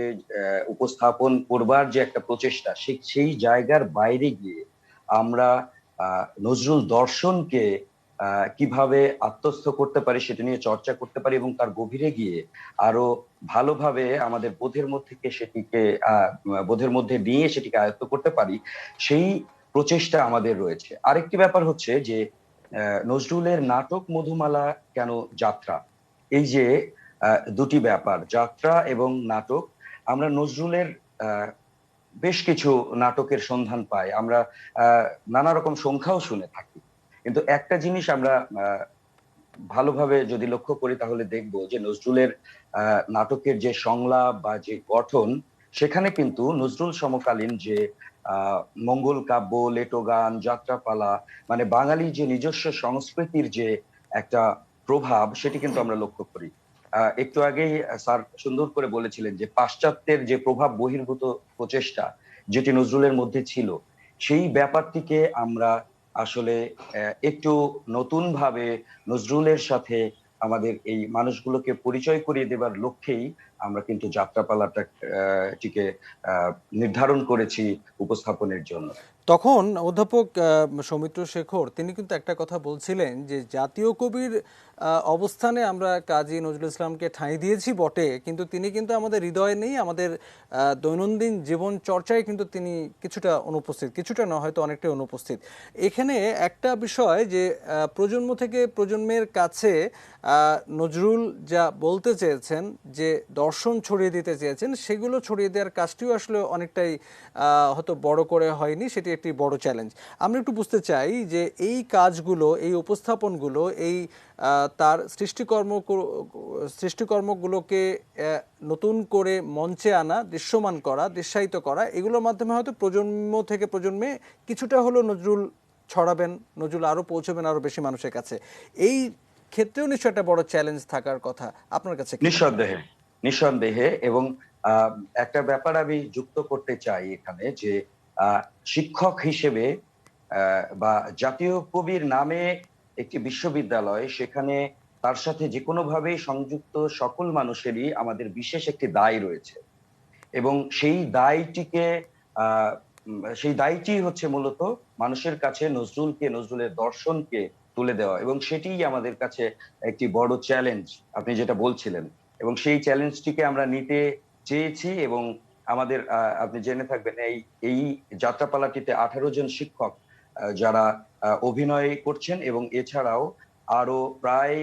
উপস্থাপন করবার যে একটা প্রচেষ্টা, সেই জায়গার বাইরে গিয়ে আমরা নজরুল দর্শনকে কিভাবে আত্মস্থ করতে পারি সেটা নিয়ে চর্চা করতে পারি এবং তার গভীরে গিয়ে আরো ভালোভাবে আমাদের বোধের মধ্যে নিয়ে সেটিকে আয়ত্ত করতে পারি, সেই প্রচেষ্টা আমাদের রয়েছে। আরেকটি ব্যাপার হচ্ছে যে নজরুলের নাটক মধুমালা কেন যাত্রা, এই যে দুটি ব্যাপার, যাত্রা এবং নাটক, আমরা নজরুলের বেশ কিছু নাটকের সন্ধান পাই, আমরা নানা রকম সংখ্যাও শুনে থাকি, কিন্তু একটা জিনিস আমরা ভালোভাবে যদি লক্ষ্য করি তাহলে দেখব যে নজরুলের নাটকের যে সংলাপ বা যে গঠন, সেখানে কিন্তু নজরুল সমকালীন যে মঙ্গল কাব্য, লেটো গান, যাত্রাপালা, মানে বাঙালি যে নিজস্ব সংস্কৃতির যে একটা প্রভাব, সেটি কিন্তু আমরা লক্ষ্য করি। একটু আগেই স্যার সুন্দর করে বলেছিলেন যে পাশ্চাত্যের যে প্রভাব বহির্ভূত প্রচেষ্টা যেটি নজরুলের মধ্যে ছিল, সেই ব্যাপারটিকে আমরা আসলে একটু নতুন ভাবে নজরুলের সাথে আমাদের এই মানুষগুলোকে পরিচয় করিয়ে দেবার লক্ষ্যেই আমরা কিন্তু টিকে নির্ধারণ করেছি উপস্থাপনের জন্য। তখন অধ্যাপক সৌমিত্র শেখর তিনি কিন্তু একটা কথা বলছিলেন যে জাতীয় কবির অবস্থানে আমরা কাজী নজরুল ইসলামকে ঠাঁই দিয়েছি বটে, কিন্তু তিনি কিন্তু আমাদের হৃদয়ে নেই, আমাদের দৈনন্দিন জীবন চর্চায় কিন্তু তিনি কিছুটা অনুপস্থিত, কিছুটা না হয়তো অনেকটাই অনুপস্থিত। এখানে একটা বিষয় যে প্রজন্ম থেকে প্রজন্মের কাছে নজরুল যা বলতে চেয়েছেন, যে দর্শন ছড়িয়ে দিতে চেয়েছেন, সেগুলো ছড়িয়ে দেওয়ার কাজটিও আসলে অনেকটাই হয়তো বড় করে হয়নি, সেটি একটি বড় চ্যালেঞ্জ। আমরা একটু বুঝতে চাই যে এই কাজগুলো, এই উপস্থাপনগুলো, এই তার সৃষ্টিকর্মগুলোকে নতুন করে মঞ্চে আনা, দৃশ্যমান করা, দৃশ্যায়িত করা, এগুলোর মাধ্যমে হয়তো প্রজন্ম থেকে প্রজন্মে কিছুটা হলো নজরুল ছড়াবেন, নজরুল আরও পৌঁছবেন আরও বেশি মানুষের কাছে। এই ক্ষেত্রেও নিশ্চয় একটা বড় চ্যালেঞ্জ থাকার কথা আপনার কাছে। নিঃসন্দেহে। এবং একটা ব্যাপার আমি যুক্ত করতে চাই এখানে, যে শিক্ষক হিসেবে বা জাতীয় কবির নামে একটি বিশ্ববিদ্যালয়, সেখানে তার সাথে যে কোনো ভাবেই সংযুক্ত সকল মানুষেরই আমাদের বিশেষ একটি দায় রয়েছে, এবং সেই দায়টি হচ্ছে মূলত মানুষের কাছে নজরুলকে, নজরুলের দর্শনকে তুলে দেওয়া, এবং সেটিই আমাদের কাছে একটি বড় চ্যালেঞ্জ আপনি যেটা বলছিলেন, এবং সেই চ্যালেঞ্জটিকে আমরা নিতে চেয়েছি। এবং আমাদের আপনি জেনে থাকবেন এই যাত্রাপালাটিতে 18 জন শিক্ষক যারা অভিনয় করছেন, এবং এছাড়াও আরো প্রায়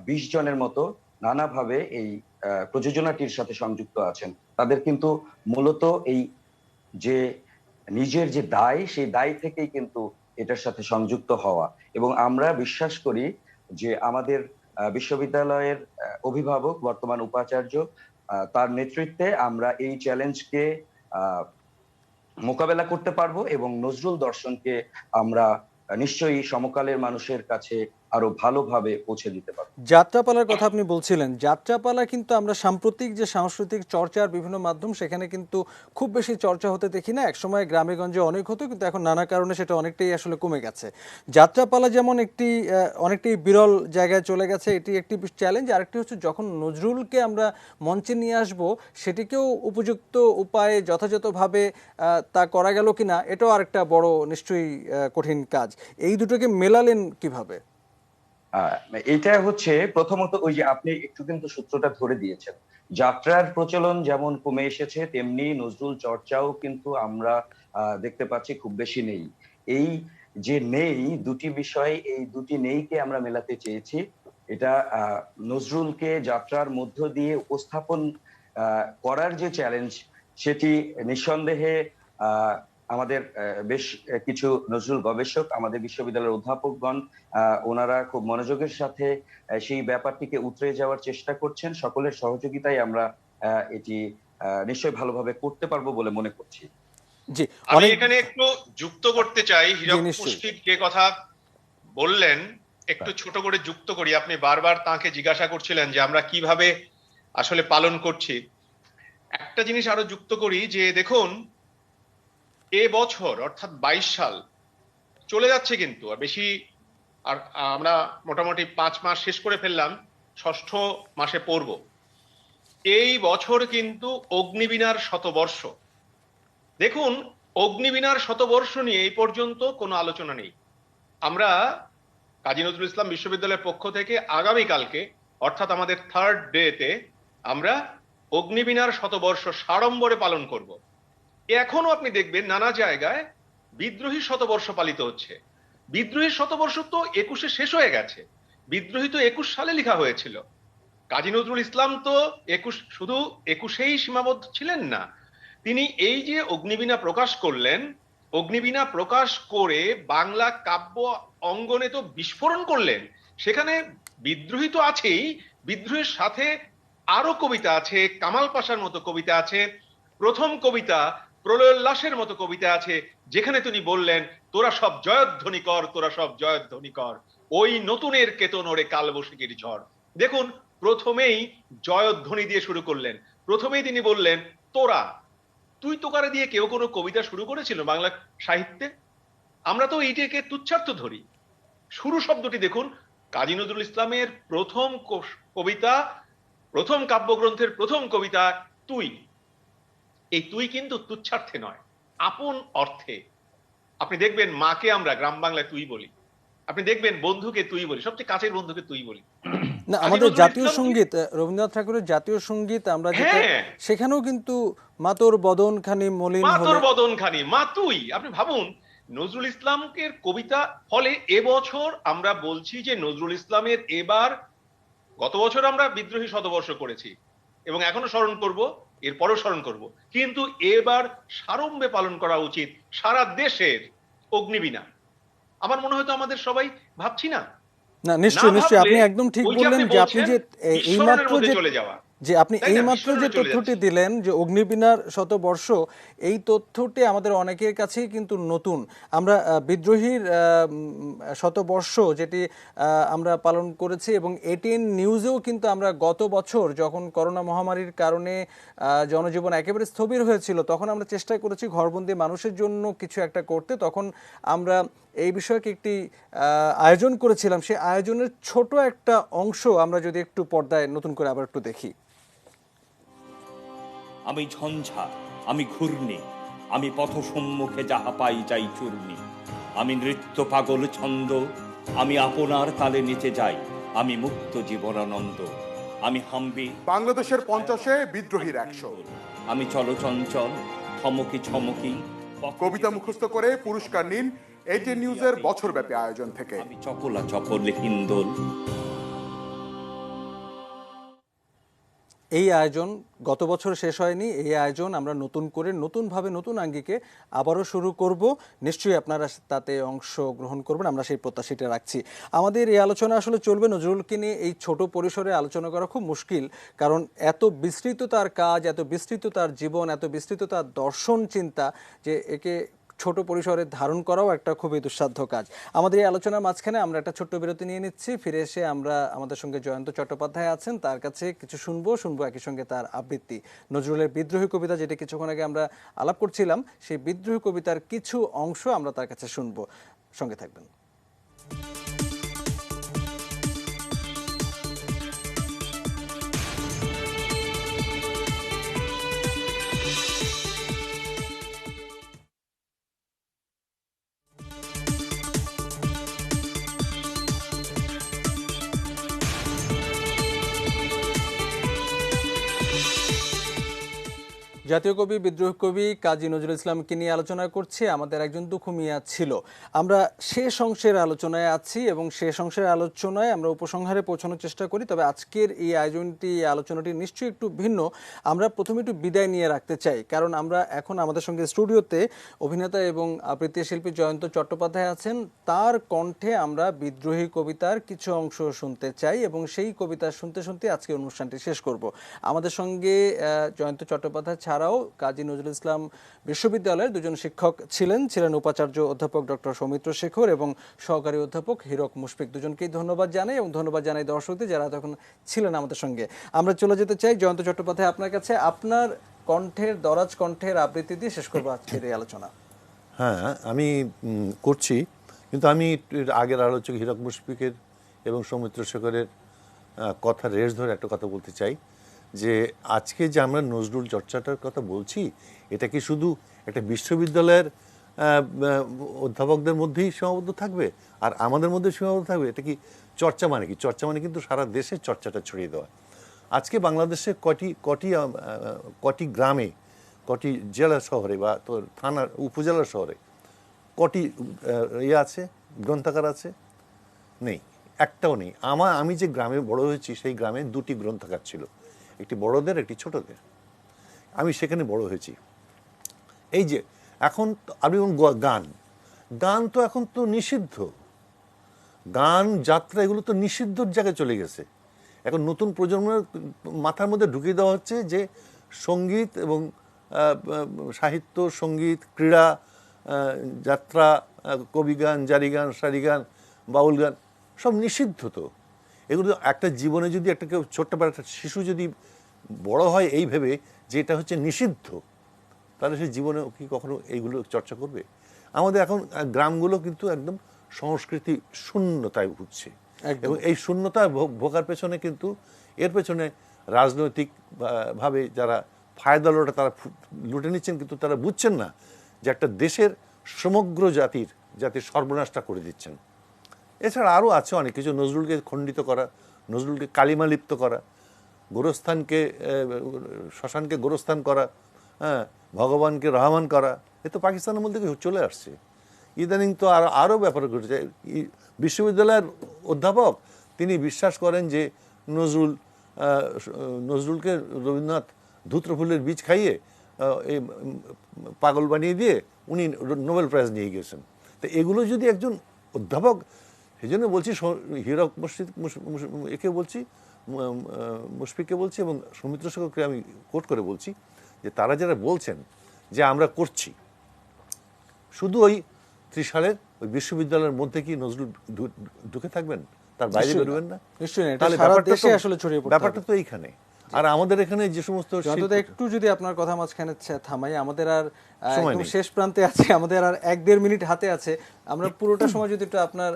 20 জনের মতো নানাভাবে এই প্রযোজনাটির সাথে সংযুক্ত আছেন। তাদের কিন্তু মূলত এই যে নিজের যে দায়, সেই দায় থেকেই কিন্তু এটার সাথে সংযুক্ত হওয়া, এবং আমরা বিশ্বাস করি যে আমাদের বিশ্ববিদ্যালয়ের অভিভাবক, বর্তমান উপাচার্য, তার নেতৃত্বে আমরা এই চ্যালেঞ্জকে মোকাবেলা করতে পারবো, এবং নজরুল দর্শনকে আমরা নিশ্চয়ই সমকালের মানুষের কাছে আরো ভালোভাবে পৌঁছে দিতে পারবো। যাত্রাপালার কথা আপনি বলছিলেন, যাত্রাপালা কিন্তু আমরা সাম্প্রতিক যে সাংস্কৃতিক চর্চার বিভিন্ন মাধ্যম, সেখানে কিন্তু খুব বেশি চর্চা হতে দেখি না। একসময় গ্রামে গঞ্জে অনেক হতো, কিন্তু এখন নানা কারণে সেটা অনেকটাই আসলে কমে গেছে। যাত্রাপালা যেমন অনেকটাই বিরল জায়গায় চলে গেছে, এটি একটি চ্যালেঞ্জ। আরেকটি হচ্ছে যখন নজরুলকে আমরা মঞ্চে নিয়ে আসব, সেটিকেও উপযুক্ত উপায়ে যথাযথভাবে তা করা গেল কিনা, এটাও আরেকটা বড় নিশ্চয়ই কঠিন কাজ। এই দুটোকে মেলালেন কিভাবে? এটা হচ্ছে প্রথমত ওই যে আপনি একটু কিন্তু সূত্রটা ধরে দিয়েছেন, যাত্রার প্রচলন যেমন কমে এসেছে, তেমনি নজরুল চর্চাও কিন্তু আমরা দেখতে পাচ্ছি খুব বেশি নেই। এই যে নেই, দুটি বিষয়, এই দুটি নেইকে আমরা মেলাতে চেয়েছি। এটা নজরুলকে যাত্রার মধ্য দিয়ে উপস্থাপন করার যে চ্যালেঞ্জ, সেটি নিঃসন্দেহে আমাদের বেশ কিছু নজরুল গবেষক, আমাদের বিশ্ববিদ্যালয়ের অধ্যাপকগণ, ওনারা খুব মনোযোগের সাথে সেই ব্যাপারটিকে উতরে যাওয়ার চেষ্টা করছেন। সকলের সহযোগিতায় আমরা এটি নিশ্চয়ই ভালোভাবে করতে পারবো বলে মনে করছি। জি, আমি এখানে একটু যুক্ত করতে চাই, হীরক মুশফিক যে কথা বললেন একটু ছোট করে যুক্ত করি। আপনি বারবার তাকে জিজ্ঞাসা করছিলেন যে আমরা কিভাবে আসলে পালন করছি। একটা জিনিস আরো যুক্ত করি যে দেখুন, এ বছর অর্থাৎ 22 সাল চলে যাচ্ছে, কিন্তু আর বেশি, আর আমরা মোটামুটি 5 মাস শেষ করে ফেললাম, 6ষ্ঠ মাসে পড়ব। এই বছর কিন্তু অগ্নিবীণার শতবর্ষ। দেখুন, অগ্নিবীণার শতবর্ষ নিয়ে এই পর্যন্ত কোনো আলোচনা নেই। আমরা কাজী নজরুল ইসলাম বিশ্ববিদ্যালয়ের পক্ষ থেকে আগামীকালকে অর্থাৎ আমাদের 3rd ডেতে আমরা অগ্নিবীণার শতবর্ষ সাড়ম্বরে পালন করব। এখনো আপনি দেখবেন নানা জায়গায় বিদ্রোহী শতবর্ষ পালিত হচ্ছে। বিদ্রোহী শতবর্ষ তো 21-এ শেষ হয়ে গেছে, বিদ্রোহী তো 21 সালে লেখা হয়েছিল। কাজী নজরুল ইসলাম তো শুধু 21-এই সীমাবদ্ধ ছিলেন না, তিনি এই যে অগ্নিবীণা প্রকাশ করলেন, অগ্নিবীণা প্রকাশ করে বাংলা কাব্য অঙ্গনে তো বিস্ফোরণ করলেন। সেখানে বিদ্রোহী তো আছেই, বিদ্রোহের সাথে আরো কবিতা আছে, কামাল পাশার মতো কবিতা আছে, প্রথম কবিতা প্রলয়োল্লাসের মতো কবিতা আছে, যেখানে তিনি বললেন তোরা সব জয়ধ্বনি কর, তোরা সব জয়ধ্বনি কর, ওই নতুনের কেতন ওরে কালবৈশাখীর ঝড়। দেখুন, প্রথমেই জয়ধ্বনি দিয়ে শুরু করলেন। প্রথমেই তিনি বললেন তোরা, তুই তোকারে দিয়ে কেউ কোনো কবিতা শুরু করেছিল বাংলা সাহিত্যে? আমরা তো এইটাকে তুচ্ছার্থ ধরি। শুরু শব্দটি দেখুন, কাজী নজরুল ইসলামের প্রথম কবিতা, প্রথম কাব্যগ্রন্থের প্রথম কবিতা তুই। এই তুই কিন্তু তুচ্ছার্থে নয়, আপন অর্থে। আপনি দেখবেন মাকে আমরা গ্রাম বাংলায় তুই বলি, আপনি দেখবেন বন্ধুকে তুই বলি, সবচেয়ে কাছের বন্ধুকে তুই বলি। না, আমাদের জাতীয় সঙ্গীত, রবীন্দ্রনাথ ঠাকুরের জাতীয় সঙ্গীত আমরা যেটা, সেখানেও কিন্তু মাতর বদন খানি মলিন হলে, মাতর বদন খানি মা তুই। আপনি ভাবুন নজরুল ইসলামের কবিতা। ফলে এবছর আমরা বলছি যে নজরুল ইসলামের এবার, গত বছর আমরা বিদ্রোহী শতবর্ষ করেছি এবং এখনো স্মরণ করব, এরপরও স্মরণ করব, কিন্তু এবার সাড়ম্বরে পালন করা উচিত সারা দেশের অগ্নিবীণা। আমার মনে হয় তো আমাদের সবাই ভাবছি না। না, নিশ্চয়ই নিশ্চয়ই, আপনি একদম ঠিক বললেন যে আপনি যে এইমাত্র যে তথ্যটি দিলেন যে অগ্নিবীণার শতবর্ষ, এই তথ্যটি আমাদের অনেকের কাছেই কিন্তু নতুন। আমরা বিদ্রোহীর শতবর্ষ যেটি আমরা পালন করেছি এবং এটিএন নিউজেও কিন্তু আমরা গত বছর যখন করোনা মহামারীর কারণে জনজীবন একেবারে স্থবির হয়েছিল, তখন আমরা চেষ্টা করেছি ঘরবন্দি মানুষের জন্য কিছু একটা করতে। তখন আমরা এই বিষয়ক একটি আয়োজন করেছিলাম, সেই আয়োজনের ছোট একটা অংশ আমরা যদি একটু পর্দায় নতুন করে আবার একটু দেখি। আমি ঝঞ্ঝা, আমি ঘূর্ণি, আমি পথ সম্মুখে যাহা পাই যাই চূর্ণি, আমি নৃত্য পাগল ছন্দ, আমি আপনার তালে নেচে যাই, আমি মুক্ত জীবনানন্দ, আমি হাম্বি বাংলাদেশের 50-এ বিদ্রোহীর 100, আমি চলচঞ্চল থমকি ছমকি। কবিতা মুখস্থ করে পুরস্কার নিন এটিএন নিউজের বছরব্যাপী আয়োজন থেকে। আমি চপলা চপল হিন্দোল। এই আয়োজন গত বছর শেষ হয়নি, এই আয়োজন আমরা নতুন করে নতুনভাবে নতুন আঙ্গিকে আবারও শুরু করব। নিশ্চয়ই আপনারা তাতে অংশ গ্রহণ করবেন, আমরা সেই প্রত্যাশাটা রাখছি। আমাদের এই আলোচনা আসলে চলবে, নজরুলকে নিয়ে এই ছোট পরিসরে আলোচনা করা খুব মুশকিল, কারণ এত বিস্তৃত তার কাজ, এত বিস্তৃত তার জীবন, এত বিস্তৃত তার দর্শন চিন্তা, যে একে ছোট পরিসরে ধারণ করাও একটা খুবই দুঃসাধ্য কাজ। আমাদের এই আলোচনার মাঝখানে আমরা একটা ছোট্ট বিরতি নিয়ে নিচ্ছি। ফিরে এসে আমরা আমাদের সঙ্গে জয়ন্ত চট্টোপাধ্যায় আছেন, তার কাছে কিছু শুনবো একই সঙ্গে তার আবৃত্তি, নজরুলের বিদ্রোহী কবিতা, যেটা কিছুক্ষণ আগে আমরা আলাপ করছিলাম, সেই বিদ্রোহী কবিতার কিছু অংশ আমরা তার কাছে শুনবো। সঙ্গে থাকবেন। জাতীয় কবি, বিদ্রোহী কবি কাজী নজরুল ইসলামকে নিয়ে আলোচনা করছি। আমাদের একজন দুঃখু মিয়া ছিল। আমরা শেষ অংশের আলোচনায় আছি এবং শেষ অংশের আলোচনায় আমরা উপসংহারে পৌঁছানোর চেষ্টা করি। তবে আজকের এই আয়োজনটি, এই আলোচনাটি নিশ্চয়ই একটু ভিন্ন। আমরা প্রথমে একটু বিদায় নিয়ে রাখতে চাই, কারণ আমরা এখন আমাদের সঙ্গে স্টুডিওতে অভিনেতা এবং আবৃত্তি শিল্পী জয়ন্ত চট্টোপাধ্যায় আছেন। তার কণ্ঠে আমরা বিদ্রোহী কবিতার কিছু অংশ শুনতে চাই এবং সেই কবিতা শুনতে শুনতে আজকে অনুষ্ঠানটি শেষ করব। আমাদের সঙ্গে জয়ন্ত চট্টোপাধ্যায় ছাড়াও কাজী নজরুল ইসলাম বিশ্ববিদ্যালয়ের দুজন শিক্ষক ছিলেন উপাচার্য অধ্যাপক ডক্টর সৌমিত্র শেখর এবং সহকারী অধ্যাপক হীরক মুশফিক। দুজনকেই ধন্যবাদ জানাই এবং ধন্যবাদ জানাই দর্শকদের যারা তখন ছিলেন আমাদের সঙ্গে। আমরা চলে যেতে চাই জয়ন্ত চট্টোপাধ্যায় আপনার কাছে, আপনার কণ্ঠের, দরাজ কণ্ঠের আবৃত্তি দিয়ে শেষ করবো আজকের এই আলোচনা। হ্যাঁ, আমি করছি, কিন্তু আমি আগের আলোচক হীরক মুশফিকের এবং সৌমিত্র শেখরের কথা রেশ ধরে একটা কথা বলতে চাই, যে আজকে যে আমরা নজরুল চর্চাটার কথা বলছি, এটা কি শুধু একটা বিশ্ববিদ্যালয়ের অধ্যাপকদের মধ্যেই সীমাবদ্ধ থাকবে আর আমাদের মধ্যে সীমাবদ্ধ থাকবে? এটা কি চর্চা মানে কি? চর্চা মানে কিন্তু সারা দেশে চর্চাটা ছড়িয়ে দেওয়া। আজকে বাংলাদেশে কটি গ্রামে, কটি জেলা শহরে বা তোর থানার উপজেলা শহরে কটি আছে, গ্রন্থাগার আছে? নেই, একটাও নেই। আমি যে গ্রামে বড় হয়েছি সেই গ্রামে 2টি গ্রন্থাগার ছিল, একটি বড়দের একটি ছোটদের। আমি সেখানে বড় হয়েছি। এই যে এখন আপনি গান তো এখন তো নিষিদ্ধ, গান যাত্রা এগুলো তো নিষিদ্ধর জায়গায় চলে গেছে। এখন নতুন প্রজন্মের মাথার মধ্যে ঢুকিয়ে দেওয়া হচ্ছে যে সঙ্গীত এবং সাহিত্য, সঙ্গীত, ক্রীড়া, যাত্রা, কবি গান, জারি গান, সারি গান, বাউল গান সব নিষিদ্ধ। তো এগুলো একটা জীবনে যদি একটা কেউ ছোট্ট একটা শিশু যদি বড় হয় এই ভেবে যে এটা হচ্ছে নিষিদ্ধ, তাহলে সে জীবনে কি কখনো এইগুলো চর্চা করবে? আমাদের এখন গ্রামগুলো কিন্তু একদম সংস্কৃতি শূন্যতায় ভুগছে এবং এই শূন্যতা ভোগার পেছনে কিন্তু এর পেছনে রাজনৈতিক ভাবে যারা ফায়দা লোটা তারা লুটে নিচ্ছেন, কিন্তু তারা বুঝছেন না যে একটা দেশের সমগ্র জাতির সর্বনাশটা করে দিচ্ছেন। এছাড়া আরও আছে অনেক কিছু। নজরুলকে খণ্ডিত করা, নজরুলকে কালিমালিপ্ত করা, গোরস্থানকে শ্মশানকে গোরস্থান করা, হ্যাঁ, ভগবানকে রহমান করা, এ তো পাকিস্তানের মধ্যে চলে আসছে। ইদানিং তো আরও ব্যাপার ঘটেছে। বিশ্ববিদ্যালয়ের অধ্যাপক তিনি বিশ্বাস করেন যে নজরুলকে রবীন্দ্রনাথ ধূত্রফুলের বীজ খাইয়ে এই পাগল বানিয়ে দিয়ে উনি নোবেল প্রাইজ নিয়ে গেছেন। তো এগুলো যদি একজন অধ্যাপক, সেই জন্য বলছি হীরক একে বলছি, মুশফিককে বলছি এবং সৌমিত্র শেখরকে আমি কোট করে বলছি যে তারা যারা বলছেন যে আমরা করছি, শুধু ওই ত্রিশালের ওই বিশ্ববিদ্যালয়ের মধ্যে কি নজরুল ঢুকে থাকবেন, তার বাইরে বেরোবেন না? নিশ্চয়ই, তাহলে ব্যাপারটা তো এইখানে। আর আমাদের এখানে যে সমস্ত একটু যদি আপনার কথা মাঝখানে থামাই, আমাদের আর শেষ প্রান্তে আছে, আমাদের আর 1-1.5 মিনিট হাতে আছে। আমরা পুরোটা সময় যদি একটু আপনার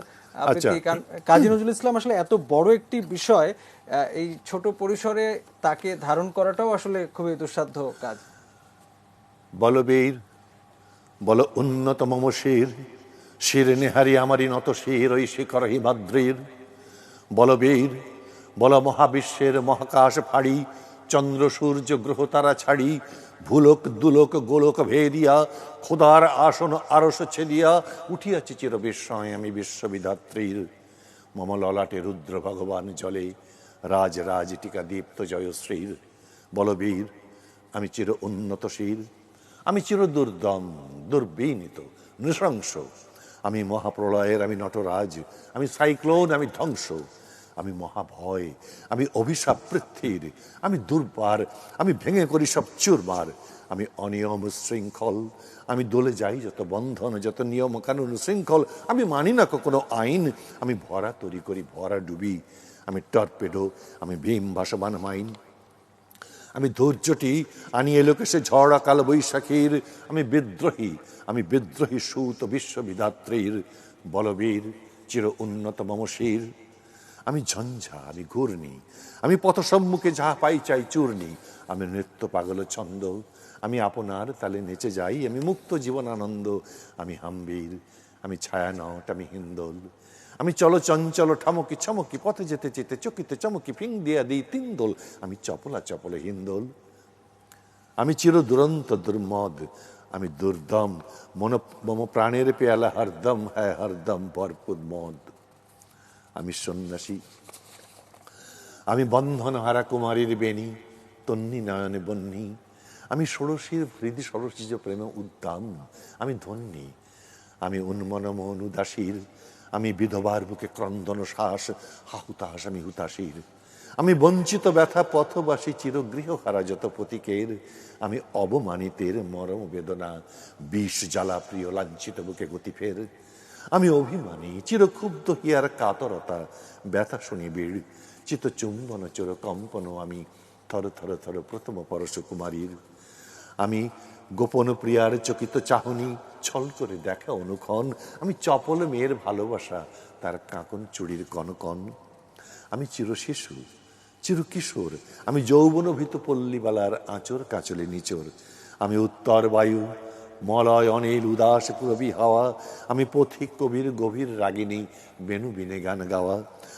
কাজী নজরুল ইসলাম আসলে এত বড় একটি বিষয়, এই ছোট পরিসরে তাকে ধারণ করাটাও আসলে খুবই দুঃসাধ্য কাজ। বলবীর বল উন্নত মম শির, শির নেহারি আমারই নত শির ওই শিখর হিমাদ্রির। বলবীর বল মহাবিশ্বের মহাকাশ ফাড়ি, চন্দ্র সূর্য গ্রহ তারা ছাড়ি, ভুলোক দুলোক গোলক ভেদিয়া, খোদার আসন আরশ ছেদিয়া, উঠিয়াছি চির বিস্ময় আমি বিশ্ববিধাত্রীর। মম ললাটে রুদ্র ভগবান জলে, রাজ রাজ টিকা দীপ্ত জয়শ্রীর। বলবীর আমি চির উন্নতশীল, আমি চির দুর্দম দুর্বিনীত নৃশংস, আমি মহাপ্রলয়ের আমি নটরাজ, আমি সাইক্লোন আমি ধ্বংস, আমি মহাভয় আমি অভিশাপ পৃথ্বীর, আমি দুর্বার আমি ভেঙে করি সব চুরমার, আমি অনিয়ম শৃঙ্খল আমি দলে যাই যত বন্ধন যত নিয়ম কানুন শৃঙ্খল, আমি মানি না কোনো আইন, আমি ভরা তৈরি করি ভরা ডুবি, আমি টর্পেডো আমি ভীম ভাসমান মাইন, আমি ধৈর্যটি আনিয়ে লোকেশে ঝড় কাল বৈশাখীর, আমি বিদ্রোহী সুত বিশ্ববিধাত্রীর। বলবীর চির উন্নত মমশির, আমি ঝঞ্ঝা আমি ঘূর্ণি, আমি পথ সম্মুখে যাহা পাই চাই চূর্ণি, আমি নৃত্য পাগল ছন্দ, আমি আপনার তালে নেচে যাই, আমি মুক্ত জীবন আনন্দ, আমি হাম্বির আমি ছায়ানট আমি হিন্দোল, আমি চলো চঞ্চল ঠামকি ছমকি পথে যেতে যেতে চকিতে চমকি ফিং দিয়া দিই তিনদোল, আমি চপলা চপলে হিন্দোল, আমি চির দুরন্ত দুর্মদ, আমি দুর্দম মম প্রাণের পেয়ালা হরদম হ্যাঁ হরদম ভরপুর মদ, আমি সন্ন্যাসী আমি বন্ধন হারা কুমারীর বেণী তন্নি নয়নে বন্যী, আমি ষোড়শীর হৃদি ষোড়শীজ প্রেমে উদ্দাম, আমি ধন্যী আমি উন্মনম অনুদাসীর, আমি বিধবার বুকে ক্রন্দন শ্বাস হাহুতাস আমি হুতাশীর, আমি বঞ্চিত ব্যথা পথবাসী চিরগৃহ হারা যত প্রতীকের, আমি অবমানিতের মরম বেদনা বিষ জ্বালা প্রিয় লাঞ্ছিত বুকে গতি ফের, আমি অভিমানী চিরক্ষুব্ধ হিয়ার কাতরতা ব্যথা শুনি বীড় চিত চুম্বন চোর কম্পন, আমি থর থর থর প্রথম পরশ কুমারীর, আমি গোপন প্রিয়ার চকিত চাহনি ছল করে দেখা অনুক্ষণ, আমি চপল মেয়ের ভালোবাসা তার কাঁকন চুড়ির কনকন, আমি চির শিশু চির কিশোর, আমি যৌবনভীত পল্লীবালার আঁচর কাঁচলে নিচর, আমি উত্তর বায়ু মলয় অনিল উদাস কবি হাওয়া, আমি পথিক কবির গভীর রাগিনী বেনু বিনে গান গাওয়া।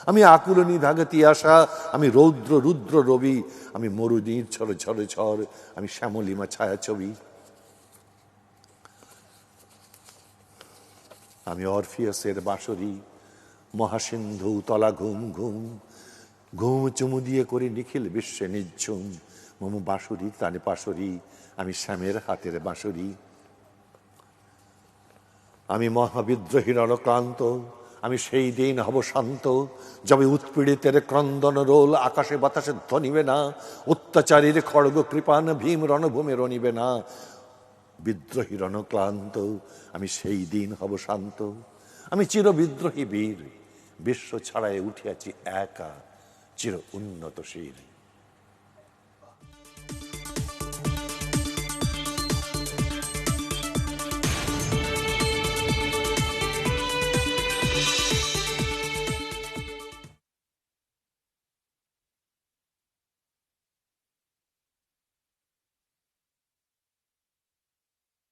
আমি আকুল নিধাগ তিয়াসা, আমি রৌদ্র রুদ্র রবি, আমি মরুদির ঝর ঝর ঝড়, আমি শ্যামলিমা ছায়া ছবি। আমি অরফিয়াসের বাঁশরি, মহাসিন্ধু তলা ঘুম ঘুম, ঘুম চুমু দিয়ে করি নিখিল বিশ্বে নিঝুম। মম বাঁশুরি তানে পাশরি, আমি শ্যামের হাতের বাঁশুরি। আমি মহাবিদ্রোহী রণক্রান্ত, আমি সেই দিন হব শান্ত, যবে উৎপীড়িতের ক্রন্দন রোল আকাশে বাতাসে ধ্বনিবে না, অত্যাচারীর খড়গ কৃপান ভীম রণভূমে রণিবে না। বিদ্রোহী রণক্লান্ত, আমি সেই দিন হব শান্ত। আমি চির বিদ্রোহী বীর, বিশ্ব ছাড়ায় উঠিয়াছি একা চির উন্নত শির।